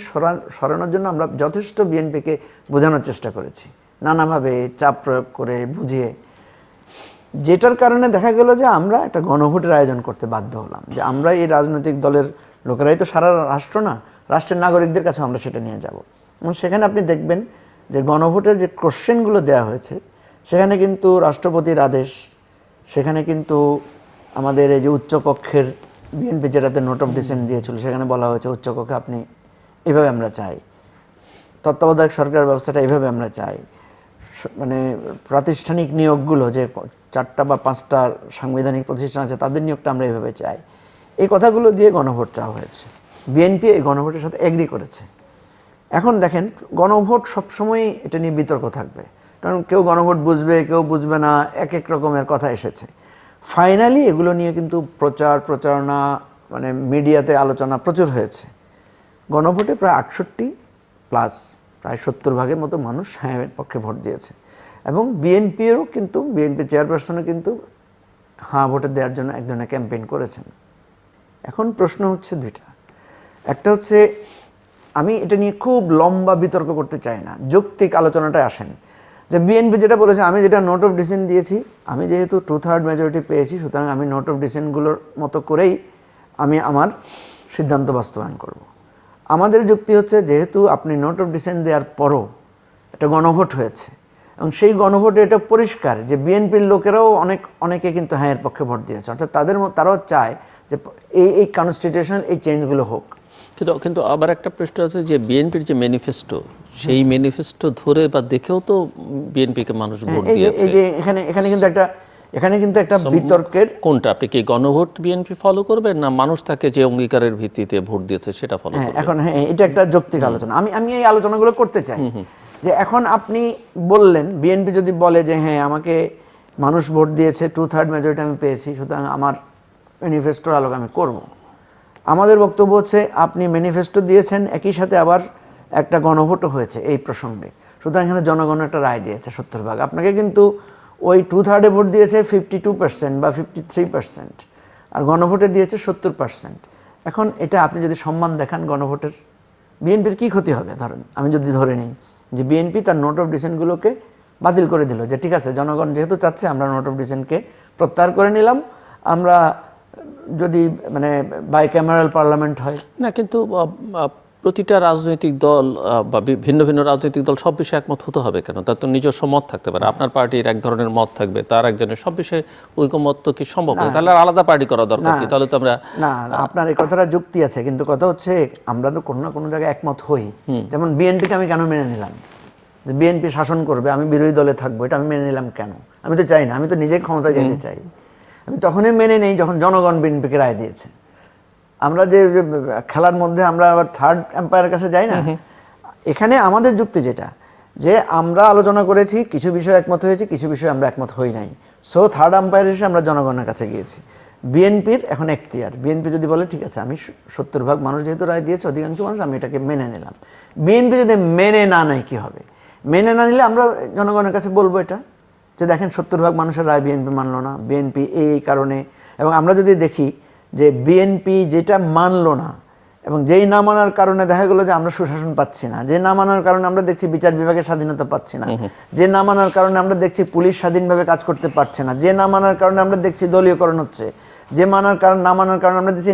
সরানোর জন্য আমরা যথেষ্ট বিএনপিকে বোঝানোর চেষ্টা করেছি, নানাভাবে চাপ প্রয়োগ করে বুঝিয়ে, যেটার কারণে দেখা গেল যে আমরা একটা গণভোটের আয়োজন করতে বাধ্য হলাম, যে আমরা এই রাজনৈতিক দলের লোকেরাই তো সারা রাষ্ট্র না, রাষ্ট্রের নাগরিকদের কাছে আমরা সেটা নিয়ে যাব। এবং সেখানে আপনি দেখবেন যে গণভোটের যে কোশ্চেনগুলো দেওয়া হয়েছে সেখানে কিন্তু রাষ্ট্রপতির আদেশ, সেখানে কিন্তু আমাদের এই যে উচ্চকক্ষের বিএনপি যেটাতে নোট অফ ডিসেন্ট দিয়েছিল সেখানে বলা হয়েছে উচ্চকক্ষে আপনি এভাবে আমরা চাই, তত্ত্বাবধায়ক সরকার ব্যবস্থাটা এভাবে আমরা চাই, মানে প্রাতিষ্ঠানিক নিয়োগগুলো যে 4টা বা 5টা সাংবিধানিক প্রতিষ্ঠান আছে তাদের নিয়োগটা আমরা এভাবে চাই, এই কথাগুলো দিয়ে গণভোট চাওয়া হয়েছে। বিএনপি এই গণভোটের সাথে এগ্রি করেছে। এখন দেখেন গণভোট সবসময় এটা নিয়ে বিতর্ক থাকবে, কারণ কেউ গণভোট বুঝবে, কেউ বুঝবে না, এক এক রকমের কথা এসেছে। ফাইনালি এগুলো নিয়ে কিন্তু প্রচারণা মানে মিডিয়াতে আলোচনা প্রচুর হয়েছে। গণভোটে প্রায় 68+ প্রায় 70% মতো মানুষ হ্যাঁ পক্ষে ভোট দিয়েছে, এবং বিএনপিরও কিন্তু বিএনপি চেয়ারপারসনও কিন্তু হ্যাঁ ভোটে দেওয়ার জন্য এক ধরনের ক্যাম্পেইন করেছেন। এখন প্রশ্ন হচ্ছে দুইটা, একটা হচ্ছে আমি এটা নিয়ে খুব লম্বা বিতর্ক করতে চাই না, যৌক্তিক আলোচনাটায় আসেন যে বিএনপি যেটা বলেছে, আমি যেটা নোট অফ ডিসেন্ট দিয়েছি, আমি যেহেতু 2/3 মেজরিটি পেয়েছি, সুতরাং আমি নোট অফ ডিসেন্টগুলোর মতো করেই আমি আমার সিদ্ধান্ত বাস্তবায়ন করব। আমাদের যুক্তি হচ্ছে যেহেতু আপনি নোট অফ ডিসেন্ট দেওয়ার পরও একটা গণভোট হয়েছে, এবং সেই গণভোটে এটা পরিষ্কার যে বিএনপির লোকেরাও অনেকে কিন্তু হ্যাঁ এর পক্ষে ভোট দিয়েছে, অর্থাৎ তারাও চায় যে এই কনস্টিটিউশনাল এই চেঞ্জগুলো হোক। কিন্তু আবার একটা প্রশ্ন আছে যে বিএনপির যে ম্যানিফেস্টো, সেই ম্যানিফেস্টো ধরে বা দেখেও তো বিএনপিকে মানুষ ভোট দিয়েছে। এই যে এখানে কিন্তু একটা বিতর্কের কোনটা, আপনি কি গণভোট বিএনপি ফলো করবেন না মানুষ তাকে যে অঙ্গীকারের ভিত্তিতে ভোট দিয়েছে সেটা ফলো করবেন? এখন এটা একটা যৌক্তিক আলোচনা, আমি এই আলোচনাগুলো করতে চাই। যে এখন আপনি বললেন বিএনপি যদি বলে যে হ্যাঁ আমাকে মানুষ ভোট দিয়েছে, 2/3 মেজরিটি আমি পেয়েছি, সুতরাং আমার ম্যানিফেস্টোর আলোকে আমি করব। আমাদের বক্তব্য হচ্ছে আপনি ম্যানিফেস্টো দিয়েছেন, একই সাথে আবার একটা গণভোটও হয়েছে এই প্রসঙ্গে, সুতরাং এখানে জনগণ একটা রায় দিয়েছে 70%। আপনাকে কিন্তু ওই 2/3 ভোট দিয়েছে 52% বা 53%, আর গণভোটে দিয়েছে 70%। এখন এটা আপনি যদি সম্মান দেখান গণভোটের, বিএনপির কী ক্ষতি হবে? ধরেন আমি যদি ধরে নিই যে বিএনপি তার নোট অফ ডিসেন্টগুলোকে বাতিল করে দিল, যে ঠিক আছে জনগণ যেহেতু চাচ্ছে আমরা নোট অফ ডিসেন্টকে প্রত্যাহার করে নিলাম, আমরা যদি মানে বাইক্যামেরাল পার্লামেন্ট হয় না, কিন্তু প্রতিটা রাজনৈতিক দল বা ভিন্ন ভিন্ন রাজনৈতিক দল সব বিষয়ে একমত হতে হবে কেন? তার তো নিজস্ব মত থাকতে পারে, আপনার পার্টির এক ধরনের মত থাকবে, তার একজনের, সব বিষয়ে ঐকমত তো কি সম্ভব নয়? তাহলে আলাদা পার্টি করা দরকার কি? তাহলে তো আমরা না, আপনার এই কথাটা যুক্তি আছে, কিন্তু কথা হচ্ছে আমরা তো কোনো না কোনো জায়গায় একমত হই। যেমন বিএনপিকে আমি কেন মেনে নিলাম যে বিএনপি শাসন করবে, আমি বিরোধী দলে থাকবো, এটা আমি মেনে নিলাম কেন? আমি তো চাই না, আমি তো নিজেই ক্ষমতা যেতে চাই। আমি তখনই মেনে নেই যখন জনগণ বিএনপিকে রায় দিয়েছে। আমরা যে খেলার মধ্যে আমরা আবার থার্ড এম্পায়ারের কাছে যাই না, এখানে আমাদের যুক্তি যেটা যে আমরা আলোচনা করেছি, কিছু বিষয় একমত হয়েছে, কিছু বিষয় আমরা একমত হই নাই, সো থার্ড আম্পায়ার হিসেবে আমরা জনগণের কাছে গিয়েছি। বিএনপির এখন এখতিয়ার, বিএনপি যদি বলে ঠিক আছে আমি 70% মানুষ যেহেতু রায় দিয়েছে, অধিকাংশ মানুষ, আমি এটাকে মেনে নিলাম। বিএনপি যদি মেনে না নেয় কি হবে? মেনে না নিলে আমরা জনগণের কাছে বলবো এটা যে দেখেন 70% মানুষের রায় বিএনপি মানলো না, বিএনপি এই কারণে। এবং আমরা যদি দেখি যে বিএনপি যেটা মানলো না এবং যেই না মানার কারণে দেখা গেলো যে আমরা সুশাসন পাচ্ছি না, যে না মানার কারণে আমরা দেখছি বিচার বিভাগের স্বাধীনতা পাচ্ছি না, যে না মানার কারণে আমরা দেখছি পুলিশ স্বাধীনভাবে কাজ করতে পারছে না, যে না মানার কারণে আমরা দেখছি দলীয়করণ হচ্ছে, যে না মানার কারণে আমরা দেখছি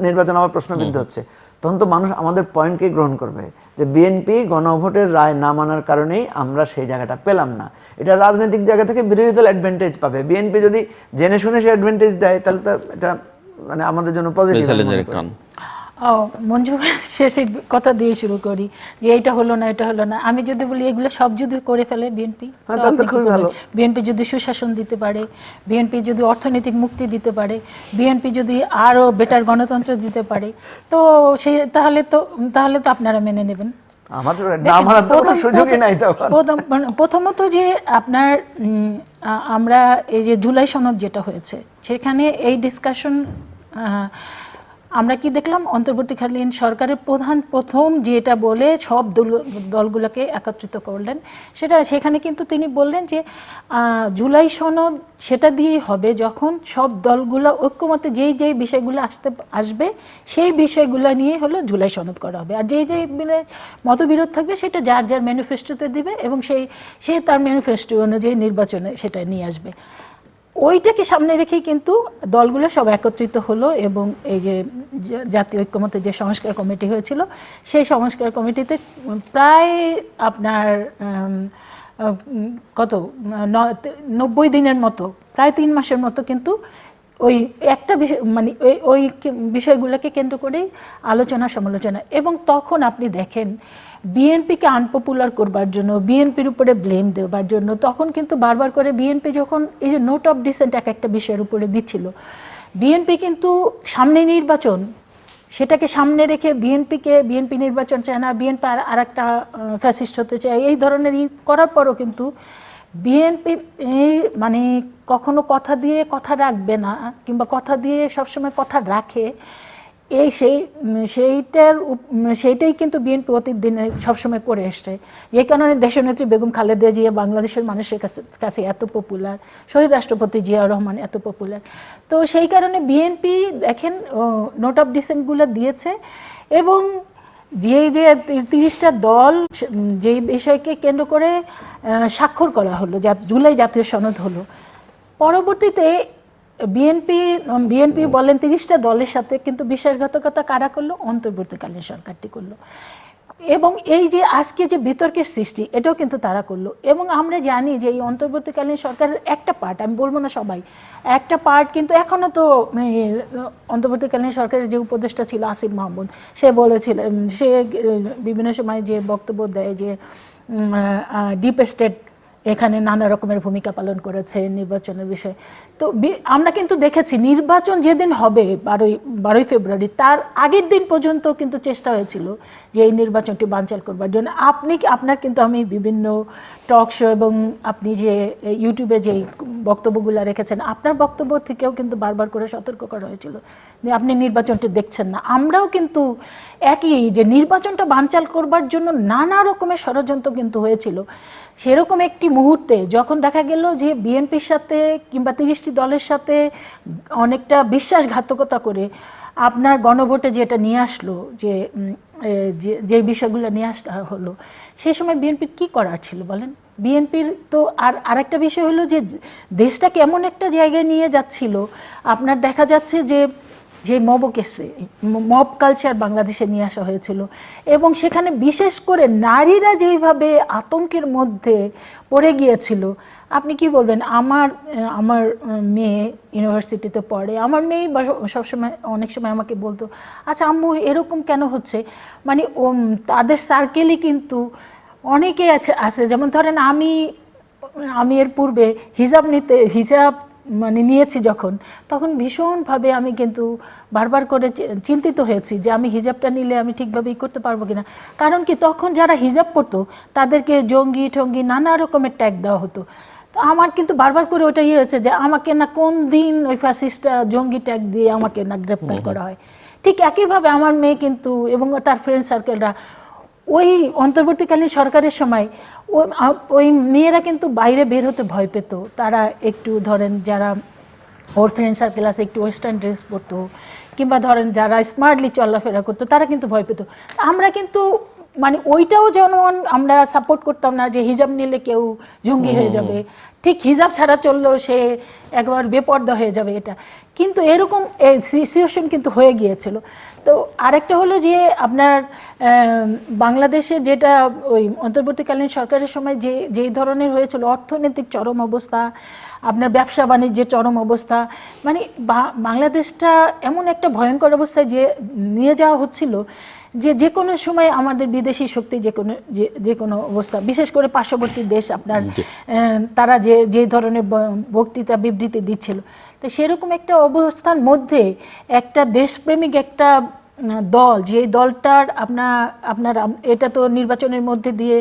নির্বাচন আবার প্রশ্নবিদ্ধ হচ্ছে, তখন তো মানুষ আমাদের পয়েন্টকেই গ্রহণ করবে যে বিএনপি গণভোটের রায় না মানার কারণেই আমরা সেই জায়গাটা পেলাম না। এটা রাজনৈতিক জায়গা থেকে বিরোধী দল অ্যাডভান্টেজ পাবে। বিএনপি যদি জেনে শুনে সে অ্যাডভান্টেজ দেয় তাহলে তো এটা মানে আমাদের জন্য পজিটিভ। মঞ্জু শেষে কথা দিয়ে শুরু করি যে এইটা হলো না, এটা হলো না। আমি যদি বলি এগুলো সব যদি করে ফেলে বিএনপি, বিএনপি যদি সুশাসন দিতে পারে, বিএনপি যদি অর্থনৈতিক মুক্তি দিতে পারে, বিএনপি যদি আরো বেটার গণতন্ত্র দিতে পারে, তো সেই তাহলে তো আপনারা মেনে নেবেন। আমাদের না মানার তো কোনো সুযোগই নাই তখন। প্রথমত যে আপনার আমরা এই যে জুলাই সনদ যেটা হয়েছে সেখানে এই ডিসকাশন আমরা কি দেখলাম, অন্তর্বর্তীকালীন সরকারের প্রথম যেটা বলে সব দলগুলোকে একত্রিত করলেন, সেখানে কিন্তু তিনি বললেন যে জুলাই সনদ সেটা দিয়েই হবে যখন সব দলগুলো ঐক্যমতে যেই বিষয়গুলো আসবে সেই বিষয়গুলো নিয়ে হলো জুলাই সনদ করা হবে। আর যেই মতবিরোধ থাকবে সেটা যার যার ম্যানিফেস্টোতে দিবে এবং সে তার ম্যানিফেস্টো অনুযায়ী নির্বাচনে সেটা নিয়ে আসবে। ওইটাকে সামনে রেখেই কিন্তু দলগুলো সব একত্রিত হলো এবং এই যে জাতীয় ঐক্যমত্যের যে সংস্কার কমিটি হয়েছিল সেই সংস্কার কমিটিতে প্রায় আপনার 90 দিনের মতো, প্রায় 3 মাসের মতো কিন্তু ওই একটা বিষয় মানে ওই বিষয়গুলোকে কেন্দ্র করেই আলোচনা সমালোচনা। এবং তখন আপনি দেখেন বিএনপিকে আনপপুলার করবার জন্য, বিএনপির উপরে ব্লেম দেওয়ার জন্য তখন কিন্তু বারবার করে বিএনপি যখন এই যে নোট অফ ডিসেন্ট একটা বিষয়ের উপরে দিচ্ছিল, বিএনপি কিন্তু সামনে নির্বাচন, সেটাকে সামনে রেখে বিএনপি নির্বাচন চায় না, বিএনপি আর একটা ফ্যাসিস্ট হতে চায়, এই ধরনের করার পরও কিন্তু বিএনপি মানে কখনো কথা দিয়ে কথা রাখবে না, কিংবা কথা দিয়ে সবসময় কথা রাখে, সেইটাই কিন্তু বিএনপি অতীতদিনে সবসময় করে এসছে। এই কারণে দেশনেত্রী বেগম খালেদা জিয়া বাংলাদেশের মানুষের কাছে এত পপুলার, শহীদ রাষ্ট্রপতি জিয়াউর রহমান এত পপুলার। তো সেই কারণে বিএনপি দেখেন নোট অফ ডিসেন্টগুলো দিয়েছে এবং যে 30টা দল যেই বিষয়কে কেন্দ্র করে স্বাক্ষর করা হলো, জুলাই জাতীয় সনদ হলো, পরবর্তীতে বিএনপি বলেন 30টা দলের সাথে কিন্তু বিশ্বাসঘাতকতা কারা করলো? অন্তর্বর্তীকালীন সরকারটি করলো। এবং এই যে আজকে যে বিতর্কের সৃষ্টি এটাও কিন্তু তারা করলো। এবং আমরা জানি যে এই অন্তর্বর্তীকালীন সরকারের একটা পার্ট, আমি বলবো না সবাই, একটা পার্ট কিন্তু এখনও তো অন্তর্বর্তীকালীন সরকারের যে উপদেষ্টা ছিল আসিফ মাহমুদ, সে বলেছিলেন, সে বিভিন্ন সময় যে বক্তব্য দেয় যে ডিপ স্টেট এখানে নানা রকমের ভূমিকা পালন করেছে নির্বাচনের বিষয়ে। তো আমরা কিন্তু দেখেছি নির্বাচন যেদিন হবে 12ই ফেব্রুয়ারি, তার আগের দিন পর্যন্ত কিন্তু চেষ্টা হয়েছিল যে এই নির্বাচনটি বানচাল করবার জন্য। আপনার কিন্তু আমি বিভিন্ন টক শো এবং আপনি যে ইউটিউবে যে বক্তব্যগুলো রেখেছেন, আপনার বক্তব্য থেকেও কিন্তু বারবার করে সতর্ক করা হয়েছিল যে আপনি নির্বাচনটি দেখছেন না। আমরাও কিন্তু একই যে নির্বাচনটা বানচাল করবার জন্য নানা রকমের ষড়যন্ত্র কিন্তু হয়েছিল। সেরকম একটি মুহূর্তে যখন দেখা গেল যে বিএনপির সাথে কিংবা 30টি দলের সাথে অনেকটা বিশ্বাসঘাতকতা করে আপনার গণভোটে যেটা নিয়ে আসলো, যে বিষয়গুলো নিয়ে আসা হলো, সেই সময় বিএনপির কী করার ছিল বলেন? বিএনপির তো আরেকটা বিষয় হলো যে দেশটাকে এমন একটা জায়গায় নিয়ে যাচ্ছিল, আপনার দেখা যাচ্ছে যে মব কালচার বাংলাদেশে নিয়ে আসা হয়েছিল এবং সেখানে বিশেষ করে নারীরা যেইভাবে আতঙ্কের মধ্যে পড়ে গিয়েছিল। আপনি কি বলবেন? আমার মেয়ে ইউনিভার্সিটিতে পড়ে, আমার মেয়ে সবসময় অনেক সময় আমাকে বলতো, আচ্ছা আম্মু এরকম কেন হচ্ছে, মানে তাদের সার্কেলই কিন্তু অনেকে আছে, যেমন ধরেন আমি এর পূর্বে হিজাব মানে নিয়েছি যখন, তখন ভীষণভাবে আমি কিন্তু বারবার করে চিন্তিত হয়েছি যে আমি হিজাবটা নিলে আমি ঠিকভাবে করতে পারবো কিনা। কারণ কি, তখন যারা হিজাব পরতো তাদেরকে জঙ্গি ঠঙ্গি নানা রকমের ট্যাগ দেওয়া হতো। তো আমার কিন্তু বারবার করে ওটাই হয়েছে যে আমাকে না কোন দিন ওই ফ্যাসিস্টটা জঙ্গি ট্যাগ দিয়ে আমাকে না গ্রেপ্তার করা হয়। ঠিক একইভাবে আমার মেয়ে কিন্তু এবং তার ফ্রেন্ড সার্কেলরা ওই অন্তর্বর্তীকালীন সরকারের সময় ওই মেয়েরা কিন্তু বাইরে বের হতে ভয় পেত। তারা একটু ধরেন যারা ওর ফ্রেন্ড সার্কেল আছে একটু ওয়েস্টার্ন ড্রেস পরতো, কিংবা ধরেন যারা স্মার্টলি চলাফেরা করতো তারা কিন্তু ভয় পেত। আমরা কিন্তু মানে ওইটাও যেমন আমরা সাপোর্ট করতাম না যে হিজাব নিলে কেউ জঙ্গি হয়ে যাবে, ঠিক হিজাব ছাড়া চললেও সে একবার বেপর্দা হয়ে যাবে, এটা কিন্তু এরকম সিচুয়েশন কিন্তু হয়ে গিয়েছিল। তো আরেকটা হলো যে আপনার বাংলাদেশে যেটা ওই অন্তর্বর্তীকালীন সরকারের সময় যেই ধরনের হয়েছিল অর্থনৈতিক চরম অবস্থা, আপনার ব্যবসা বাণিজ্যের চরম অবস্থা, মানে বাংলাদেশটা এমন একটা ভয়ঙ্কর অবস্থায় নিয়ে যাওয়া হচ্ছিল যে কোনো সময় আমাদের বিদেশি শক্তি যে কোনো অবস্থা, বিশেষ করে পার্শ্ববর্তী দেশ আপনার তারা যে ধরনের বক্তৃতা বিবৃতি দিচ্ছিল, তো সেরকম একটা অবস্থার মধ্যে একটা দেশপ্রেমিক একটা দল, যে দলটার আপনার এটা তো নির্বাচনের মধ্যে দিয়ে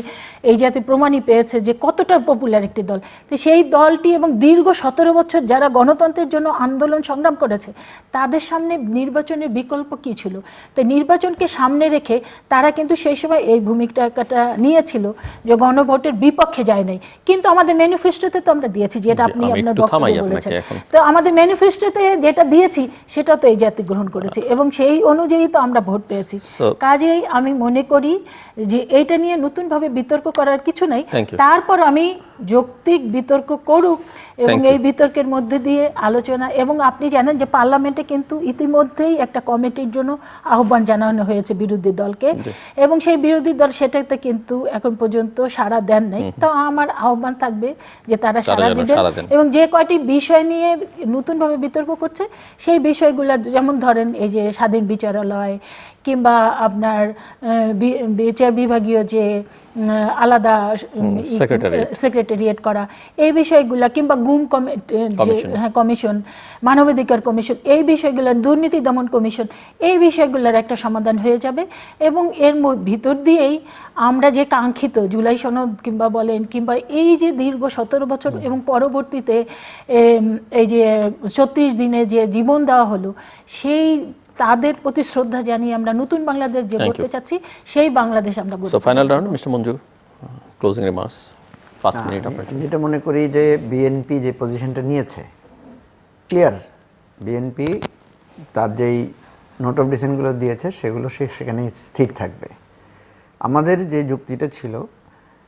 এই জাতি প্রমাণই পেয়েছে যে কতটা পপুলার একটি দল, তো সেই দলটি এবং দীর্ঘ 17 বছর যারা গণতন্ত্রের জন্য আন্দোলন সংগ্রাম করেছে তাদের সামনে নির্বাচনের বিকল্প কী ছিল? তো নির্বাচনকে সামনে রেখে তারা কিন্তু সেই সময় এই ভূমিকাটা নিয়েছিল যে গণভোটের বিপক্ষে যায় নাই। কিন্তু আমাদের ম্যানিফেস্টোতে তো আমরা দিয়েছি, যেটা আপনি আপনার বক্তব্যে বলেছেন, তো আমাদের ম্যানিফেস্টোতে যেটা দিয়েছি সেটা তো এই জাতি গ্রহণ করেছে এবং সেই অনুযায়ী তো আমরা ভোট পেয়েছি। কাজেই আমি মনে করি যে এইটা নিয়ে নতুনভাবে বিতর্ক করার কিছু নাই। তারপর আমি যৌক্তিক বিতর্ক করুক এবং এই বিতর্কের মধ্যে দিয়ে আলোচনা, এবং আপনি জানেন যে পার্লামেন্টে কিন্তু ইতিমধ্যেই একটা কমিটির জন্য আহ্বান জানানো হয়েছে বিরোধী দলকে, এবং সেই বিরোধী দল সেটাতে কিন্তু এখন পর্যন্ত সাড়া দেন নাই। তো আমার আহ্বান থাকবে যে তারা সাড়া দিবেন এবং যে কয়টি বিষয় নিয়ে নতুনভাবে বিতর্ক করছে সেই বিষয়গুলো, যেমন ধরেন এই যে স্বাধীন বিচারালয় কিংবা আপনার বিচার বিভাগীয় যে আলাদা সেক্রেটারিয়েট করা, এই বিষয়গুলো, কিংবা গুম কমিশন, মানবাধিকার কমিশন, এই বিষয়গুলো, দুর্নীতি দমন কমিশন, এই বিষয়গুলোর একটা সমাধান হয়ে যাবে এবং এর ভিতর দিয়েই আমরা যে কাঙ্ক্ষিত জুলাই সনদ কিংবা বলেন কিংবা এই যে দীর্ঘ 17 বছর এবং পরবর্তীতে এই যে 36 দিনে যে জীবন দেওয়া হলো, সেই তাদের প্রতি শ্রদ্ধা জানিয়ে আমরা নতুন বাংলাদেশ যে করতে চাচ্ছি সেই বাংলাদেশ আমরা গড়তে। So final round, mister Manju, closing remarks 5 minute আপনার। যেটা মনে করি যে বিএনপি যে পজিশনটা নিয়েছে ক্লিয়ার, বিএনপি তার যেই নোট অফ ডিসেন্টগুলো দিয়েছে সেগুলো সেখানে স্থির থাকবে। আমাদের যে যুক্তিটা ছিল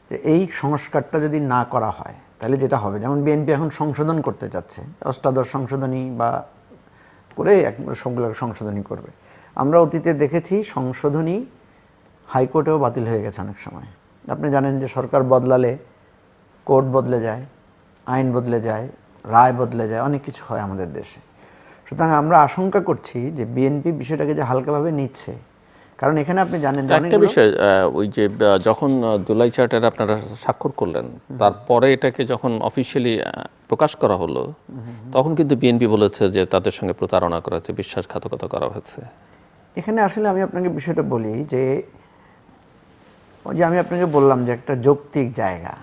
যে এই সংস্কারটা যদি না করা হয় তাহলে যেটা হবে, যেমন বিএনপি এখন সংশোধন করতে চাচ্ছে, অষ্টাদশ সংশোধনী বা করে একবার সবগুলো সংশোধনী করবে। আমরা অতীতে দেখেছি সংশোধনী হাইকোর্টেও বাতিল হয়ে গেছে অনেক সময়। আপনি জানেন যে সরকার বদলালে কোর্ট বদলে যায়, আইন বদলে যায়, রায় বদলে যায়, অনেক কিছু হয় আমাদের দেশে। সুতরাং আমরা আশঙ্কা করছি যে বিএনপি বিষয়টাকে যে হালকাভাবে নিচ্ছে, কারণ এখানে আপনি জানেন যে একটা বিষয়, ওই যে যখন জুলাই চার্টার আপনারা স্বাক্ষর করলেন তারপরে এটাকে যখন অফিসিয়ালি প্রকাশ করা হলো তখন কিন্তু বিএনপি বলেছে যে তাদের সঙ্গে প্রতারণা করা হয়েছে, বিশ্বাসঘাতকতা করা হয়েছে। এখানে আসলে আমি আপনাকে বিষয়টা বলি যে ওই যে আমি আপনাকে বললাম যে একটা যৌক্তিক জায়গা,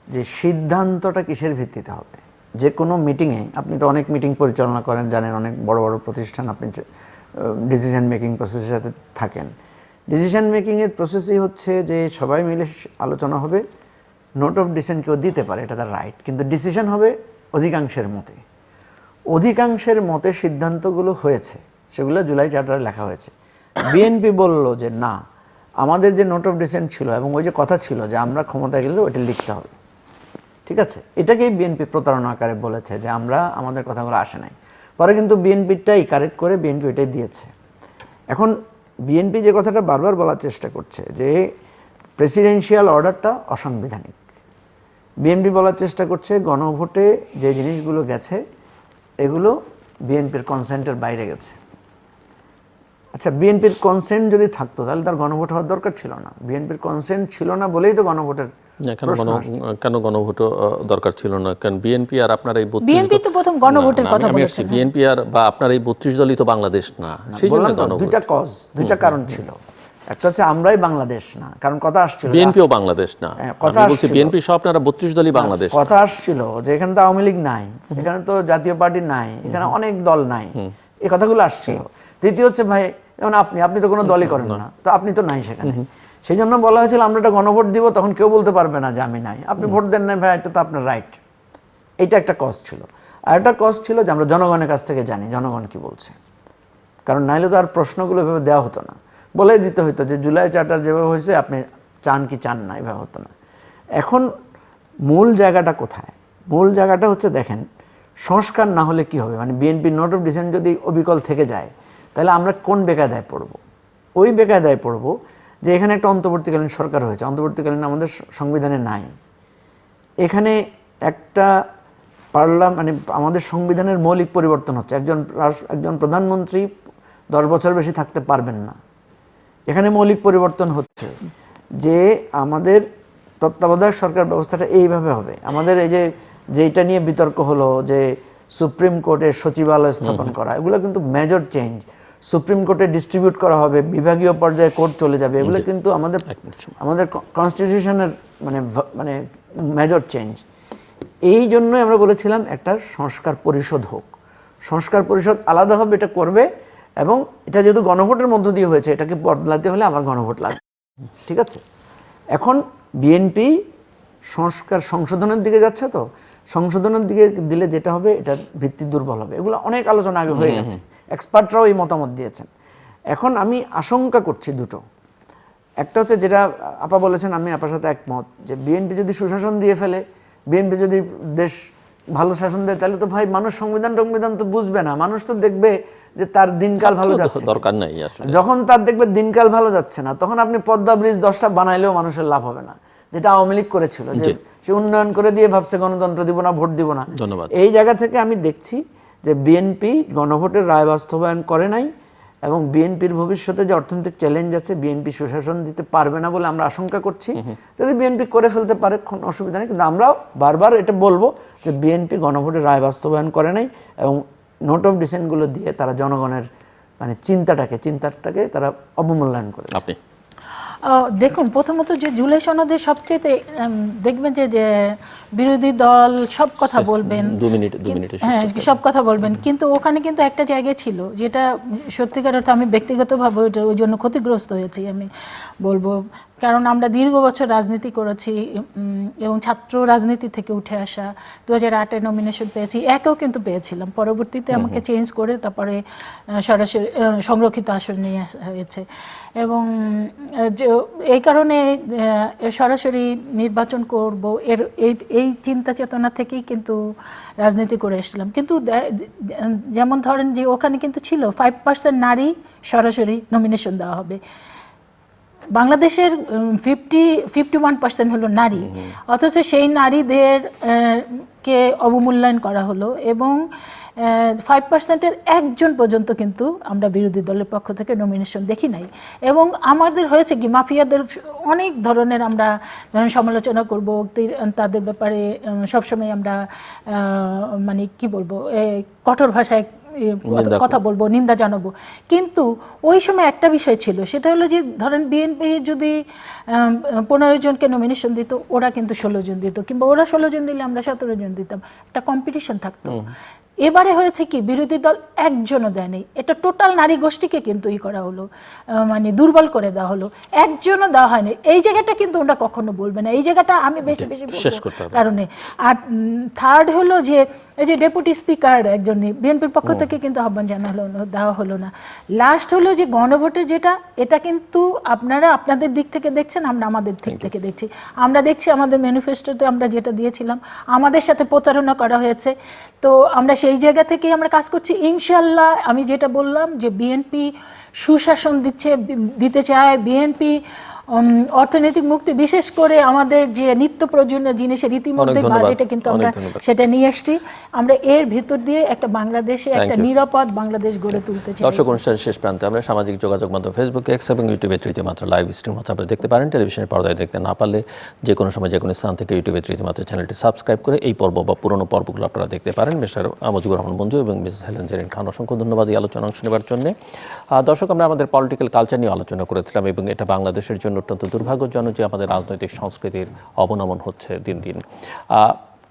যে সিদ্ধান্তটা কিসের ভিত্তিতে হবে। যে কোনো মিটিংয়ে, আপনি তো অনেক মিটিং পরিচালনা করেন, জানেন, অনেক বড় বড় প্রতিষ্ঠান, আপনি ডিসিশন মেকিং প্রসেসের সাথে থাকেন। ডিসিশন মেকিংয়ের প্রসেসই হচ্ছে যে সবাই মিলে আলোচনা হবে, নোট অফ ডিসেন্ট কেউ দিতে পারে, এটা তার রাইট, কিন্তু ডিসিশন হবে অধিকাংশের মতে। অধিকাংশের মতে সিদ্ধান্তগুলো হয়েছে, সেগুলো জুলাই চার্টারে লেখা হয়েছে। বিএনপি বলল যে না, আমাদের যে নোট অফ ডিসেন্ট ছিল এবং ওই যে কথা ছিল যে আমরা ক্ষমতায় গেলে ওইটা লিখতে হবে, ঠিক আছে, এটাকেই বিএনপি প্রতারণা আকারে বলেছে যে আমরা আমাদের কথাগুলো আসে নাই। পরে কিন্তু বিএনপিটাই কারেক্ট করে বিএনপি ওইটাই দিয়েছে। এখন বিএনপি যে কথাটা বারবার বলার চেষ্টা করছে যে প্রেসিডেন্সিয়াল অর্ডারটা অসাংবিধানিক, বিএনপি বলার চেষ্টা করছে গণভোটে যে জিনিসগুলো গেছে এগুলো বিএনপির কনসেন্টের বাইরে গেছে। আচ্ছা, বিএনপির কনসেন্ট যদি থাকতো তাহলে তার গণভোট হওয়ার দরকার ছিল না। বিএনপির কনসেন্ট ছিল না বলেই তো গণভোটের কেন গণভোট দরকার ছিল না? কারণ বিএনপি আর আপনার এই বিএনপি তো প্রথম গণভোটের কথা বলেছে। বিএনপি আর বা আপনার এই 32 দলই তো বাংলাদেশ না, সেই জন্য গণভোট। দুইটা কারণ ছিল। একটা হচ্ছে আমরাই বাংলাদেশ না, কারণ কথা আসছিল বিএনপিও বাংলাদেশ না, কথা বলছি বিএনপি সহ আপনারা 32 দলই বাংলাদেশ। কথা আসছিল যে এখানে তো আওয়ামী লীগ নাই, এখানে তো জাতীয় পার্টি নাই, এখানে অনেক দল নাই, এই কথাগুলো আসছিল। দ্বিতীয় হচ্ছে ভাই, যেমন আপনি তো কোনো দলই করেন না, তো আপনি তো নাই সেখানে, সেই জন্য বলা হয়েছিল আমরা একটা গণভোট দিব, তখন কেউ বলতে পারবে না যে আমি নাই, আপনি ভোট দেন নাই ভাই, এটা তো আপনার রাইট। এইটা একটা কজ ছিল। আর একটা কজ ছিল যে আমরা জনগণের কাছ থেকে জানি জনগণ কি বলছে, কারণ নাইলে তো আর প্রশ্নগুলো এভাবে দেওয়া হতো না, বলে দিতে হতো যে জুলাই চার্টার যেভাবে হয়েছে আপনি চান কি চান না, এভাবে হতো না। এখন মূল জায়গাটা কোথায়? মূল জায়গাটা হচ্ছে, দেখেন, সংস্কার না হলে কি হবে, মানে বিএনপির নোট অফ ডিসেন্ট যদি অবিকল থেকে যায়, তাহলে আমরা কোন বেকায়দায় পড়ব? ওই বেকায়দায় পড়ব যে এখানে একটা অন্তর্বর্তীকালীন সরকার হয়েছে, অন্তর্বর্তীকালীন আমাদের সংবিধানে নাই। এখানে একটা মানে আমাদের সংবিধানের মৌলিক পরিবর্তন হচ্ছে, একজন প্রধানমন্ত্রী 10 বছর বেশি থাকতে পারবেন না। এখানে মৌলিক পরিবর্তন হচ্ছে যে আমাদের তত্ত্বাবধায়ক সরকার ব্যবস্থাটা এইভাবে হবে। আমাদের এই যেটা নিয়ে বিতর্ক হলো যে সুপ্রিম কোর্টের সচিবালয় স্থাপন করা, এগুলো কিন্তু মেজর চেঞ্জ। সুপ্রিম কোর্টে ডিস্ট্রিবিউট করা হবে, বিভাগীয় পর্যায়ে কোর্ট চলে যাবে, এগুলো কিন্তু আমাদের কনস্টিটিউশনের মানে মেজর চেঞ্জ। এই জন্যই আমরা বলেছিলাম একটা সংস্কার পরিষদ হোক, সংস্কার পরিষদ আলাদাভাবে এটা করবে, এবং এটা যেহেতু গণভোটের মধ্য দিয়ে হয়েছে, এটাকে বদলাতে হলে আমার গণভোট লাগবে। ঠিক আছে, এখন বিএনপি সংশোধনের দিকে যাচ্ছে, তো সংশোধনের দিকে দিলে যেটা হবে, এটার ভিত্তি দুর্বল হবে। এগুলো অনেক আলোচনা আগে হয়ে গেছে, এক্সপার্টরাও এই মতামত দিয়েছেন। এখন আমি আশঙ্কা করছি দুটো। একটা হচ্ছে যেটা আপা বলেছেন, আমি আপার সাথে একমত, যে বিএনপি যদি সুশাসন দিয়ে ফেলে, বিএনপি যদি দেশ ভালো শাসন দেয়, তাহলে তো ভাই মানুষ সংবিধান তো বুঝবে না, মানুষ তো দেখবে যে তার দিনকাল ভালো যাচ্ছে, দরকার নাই। যখন তার দেখবে দিনকাল ভালো যাচ্ছে না, তখন আপনি পদ্মা ব্রিজ 10টা বানাইলেও মানুষের লাভ হবে না, যেটা আওয়ামী লীগ করেছিল, যে সে উন্নয়ন করে দিয়ে ভাবছে গণতন্ত্র দিব না, ভোট দিব না। এই জায়গা থেকে আমি দেখছি যে বিএনপি গণভোটের রায় বাস্তবায়ন করে নাই, এবং বিএনপির ভবিষ্যতে যে অর্থনৈতিক চ্যালেঞ্জ আছে, বিএনপি সুশাসন দিতে পারবে না বলে আমরা আশঙ্কা করছি। যদি বিএনপি করে ফেলতে পারে কোনো অসুবিধা নেই, কিন্তু আমরাও বারবার এটা বলবো যে বিএনপি গণভোটের রায় বাস্তবায়ন করে নাই, এবং নোট অফ ডিসেন্টগুলো দিয়ে তারা জনগণের মানে চিন্তাটাকে তারা অবমূল্যায়ন করে। দেখুন, প্রথমত যে জুলাই সনদের সবচেয়ে দেখবেন যে বিরোধী দল সব কথা বলবেন, হ্যাঁ সব কথা বলবেন, কিন্তু ওখানে কিন্তু একটা জায়গায় ছিল যেটা সত্যিকার অর্থে আমি ব্যক্তিগতভাবে ওই জন্য ক্ষতিগ্রস্ত হয়েছি আমি বলবো। কারণ আমরা দীর্ঘ বছর রাজনীতি করেছি, এবং ছাত্র রাজনীতি থেকে উঠে আসা, 2008-এ নমিনেশন পেয়েছি, একেও কিন্তু পেয়েছিলাম, পরবর্তীতে আমাকে চেঞ্জ করে তারপরে সরাসরি সংরক্ষিত আসন নিয়ে আসা হয়েছে। এবং এই কারণে সরাসরি নির্বাচন করব এই চিন্তা চেতনা থেকেই কিন্তু রাজনীতি করে এসেছিলাম। কিন্তু যেমন ধরেন যে ওখানে কিন্তু ছিল 5% নারী সরাসরি নমিনেশন দেওয়া হবে। বাংলাদেশের 51% হলো নারী, অথচ সেই নারীদের কে অবমূল্যায়ন করা হলো, এবং 5%-এর একজন পর্যন্ত কিন্তু আমরা বিরোধী দলের পক্ষ থেকে নমিনেশন দেখি নাই। এবং আমাদের হয়েছে কি, মাফিয়াদের অনেক ধরনের আমরা সমালোচনা করব, তাদের ব্যাপারে সবসময় আমরা মানে কি বলবো, কঠোর ভাষায় কথা বলবো, নিন্দা জানাবো। কিন্তু ওই সময় একটা বিষয় ছিল, সেটা হলো যে ধরেন বিএনপি যদি 15 জনকে নমিনেশন দিত, ওরা কিন্তু 16 জন দিত, কিংবা ওরা 16 জন দিলে আমরা 17 জন দিতাম, একটা কম্পিটিশন থাকতো। এবারে হয়েছে কি, বিরোধী দল একজনও দেয়নি, এটা টোটাল নারী গোষ্ঠীকে কিন্তু করা হলো, মানে দুর্বল করে দেওয়া হলো, একজনও দেওয়া হয়নি। এই জায়গাটা কিন্তু ওরা কখনো বলবে না, এই জায়গাটা আমি বেশি বলবো কারণে। আর থার্ড হলো যে এই যে ডেপুটি স্পিকার একজন বিএনপির পক্ষ থেকে কিন্তু আহ্বান দেওয়া হলো না। লাস্ট হলো যে গণভোটের যেটা, এটা কিন্তু আপনারা আপনাদের দিক থেকে দেখছেন, আমরা আমাদের দিক থেকে দেখছি। আমরা দেখছি আমাদের ম্যানিফেস্টোতে আমরা যেটা দিয়েছিলাম, আমাদের সাথে প্রতারণা করা হয়েছে। তো আমরা সেই জায়গা থেকেই আমরা কাজ করছি। ইনশাল্লাহ আমি যেটা বললাম যে বিএনপি সুশাসন দিতে চায়, বিএনপি অর্থনৈতিক মুক্তি, বিশেষ করে আমাদের যে নিত্য প্রয়োজনীয় জিনিসের ইতিমধ্যে ধন্যবাদ। বাজেটে কিন্তু আমরা অনেক ধন্যবাদ। সেটা নিয়ে এসেছি। আমরা এর ভিতর দিয়ে একটা বাংলাদেশে একটা you. নিরাপদ বাংলাদেশ গড়ে তুলতে চাই। দর্শক, অনুষ্ঠানের শেষ প্রান্তে আমরা সামাজিক যোগাযোগ মাধ্যম ফেসবুক, এক্স এবং ইউটিউবে তৃতীয় মাত্রা লাইভ স্ট্রিম হচ্ছে আপনারা দেখতে পারেন। টেলিভিশনের পর্দায় দেখতে না পারলে যে কোনো সময় যে কোনো স্থান থেকে ইউটিউবে তৃতীয় মাত্রা চ্যানেলটি সাবস্ক্রাইব করে এই পর্ব বা পুরনো পর্বগুলো আপনারা দেখতে পারেন। মিস্টার মুজিবুর রহমান মঞ্জু এবং মিস হেলেন জেরিন খান, অসংখ্য ধন্যবাদ এই আলোচনা অংশ নেবার জন্য। দর্শক, আমরা আমাদের পলিটিক্যাল কালচার নিয়ে আলোচনা করেছিলাম এবং এটা বাংলাদেশের জন্য অত্যন্ত দুর্ভাগ্যজনক যে আমাদের রাজনৈতিক সংস্কৃতির অবনমন হচ্ছে দিন দিন।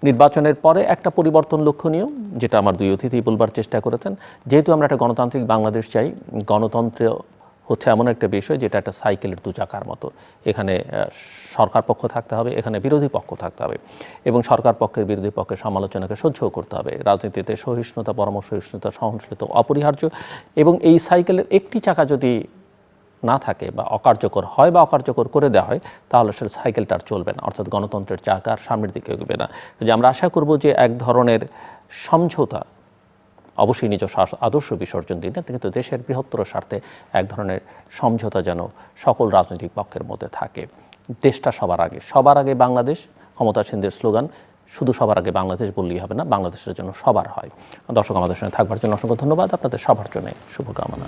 নির্বাচনের পরে একটা পরিবর্তন লক্ষণীয়, যেটা আমার দুই অতিথি বলবার চেষ্টা করেছেন। যেহেতু আমরা একটা গণতান্ত্রিক বাংলাদেশ চাই, গণতন্ত্র হচ্ছে এমন একটা বিষয় যেটা একটা সাইকেলের দু চাকার মতো। এখানে সরকার পক্ষ থাকতে হবে, এখানে বিরোধী পক্ষ থাকতে হবে এবং সরকার পক্ষের বিরোধী পক্ষের সমালোচনাকে সহ্যও করতে হবে। রাজনীতিতে সহিষ্ণুতা, পরামর্শহিষ্ণুতা, সহনশীলতা অপরিহার্য এবং এই সাইকেলের একটি চাকা যদি না থাকে বা অকার্যকর হয় বা অকার্যকর করে দেওয়া হয়, তাহলে সে সাইকেলটা আর চলবে না, অর্থাৎ গণতন্ত্রের চাকা আর সামনের দিকে এগোবে না। যে আমরা আশা করব যে এক ধরনের সমঝোতা, অবশ্যই নিজ আদর্শ বিসর্জন দিন না, কিন্তু দেশের বৃহত্তর স্বার্থে এক ধরনের সমঝোতা যেন সকল রাজনৈতিক পক্ষের মধ্যে থাকে। দেশটা সবার আগে বাংলাদেশ, ক্ষমতাসীনদের স্লোগান শুধু সবার আগে বাংলাদেশ বললেই হবে না, বাংলাদেশের জন্য সবার হয়। দর্শক, আমাদের সঙ্গে থাকবার জন্য অসংখ্য ধন্যবাদ। আপনাদের সবার জন্য শুভকামনা।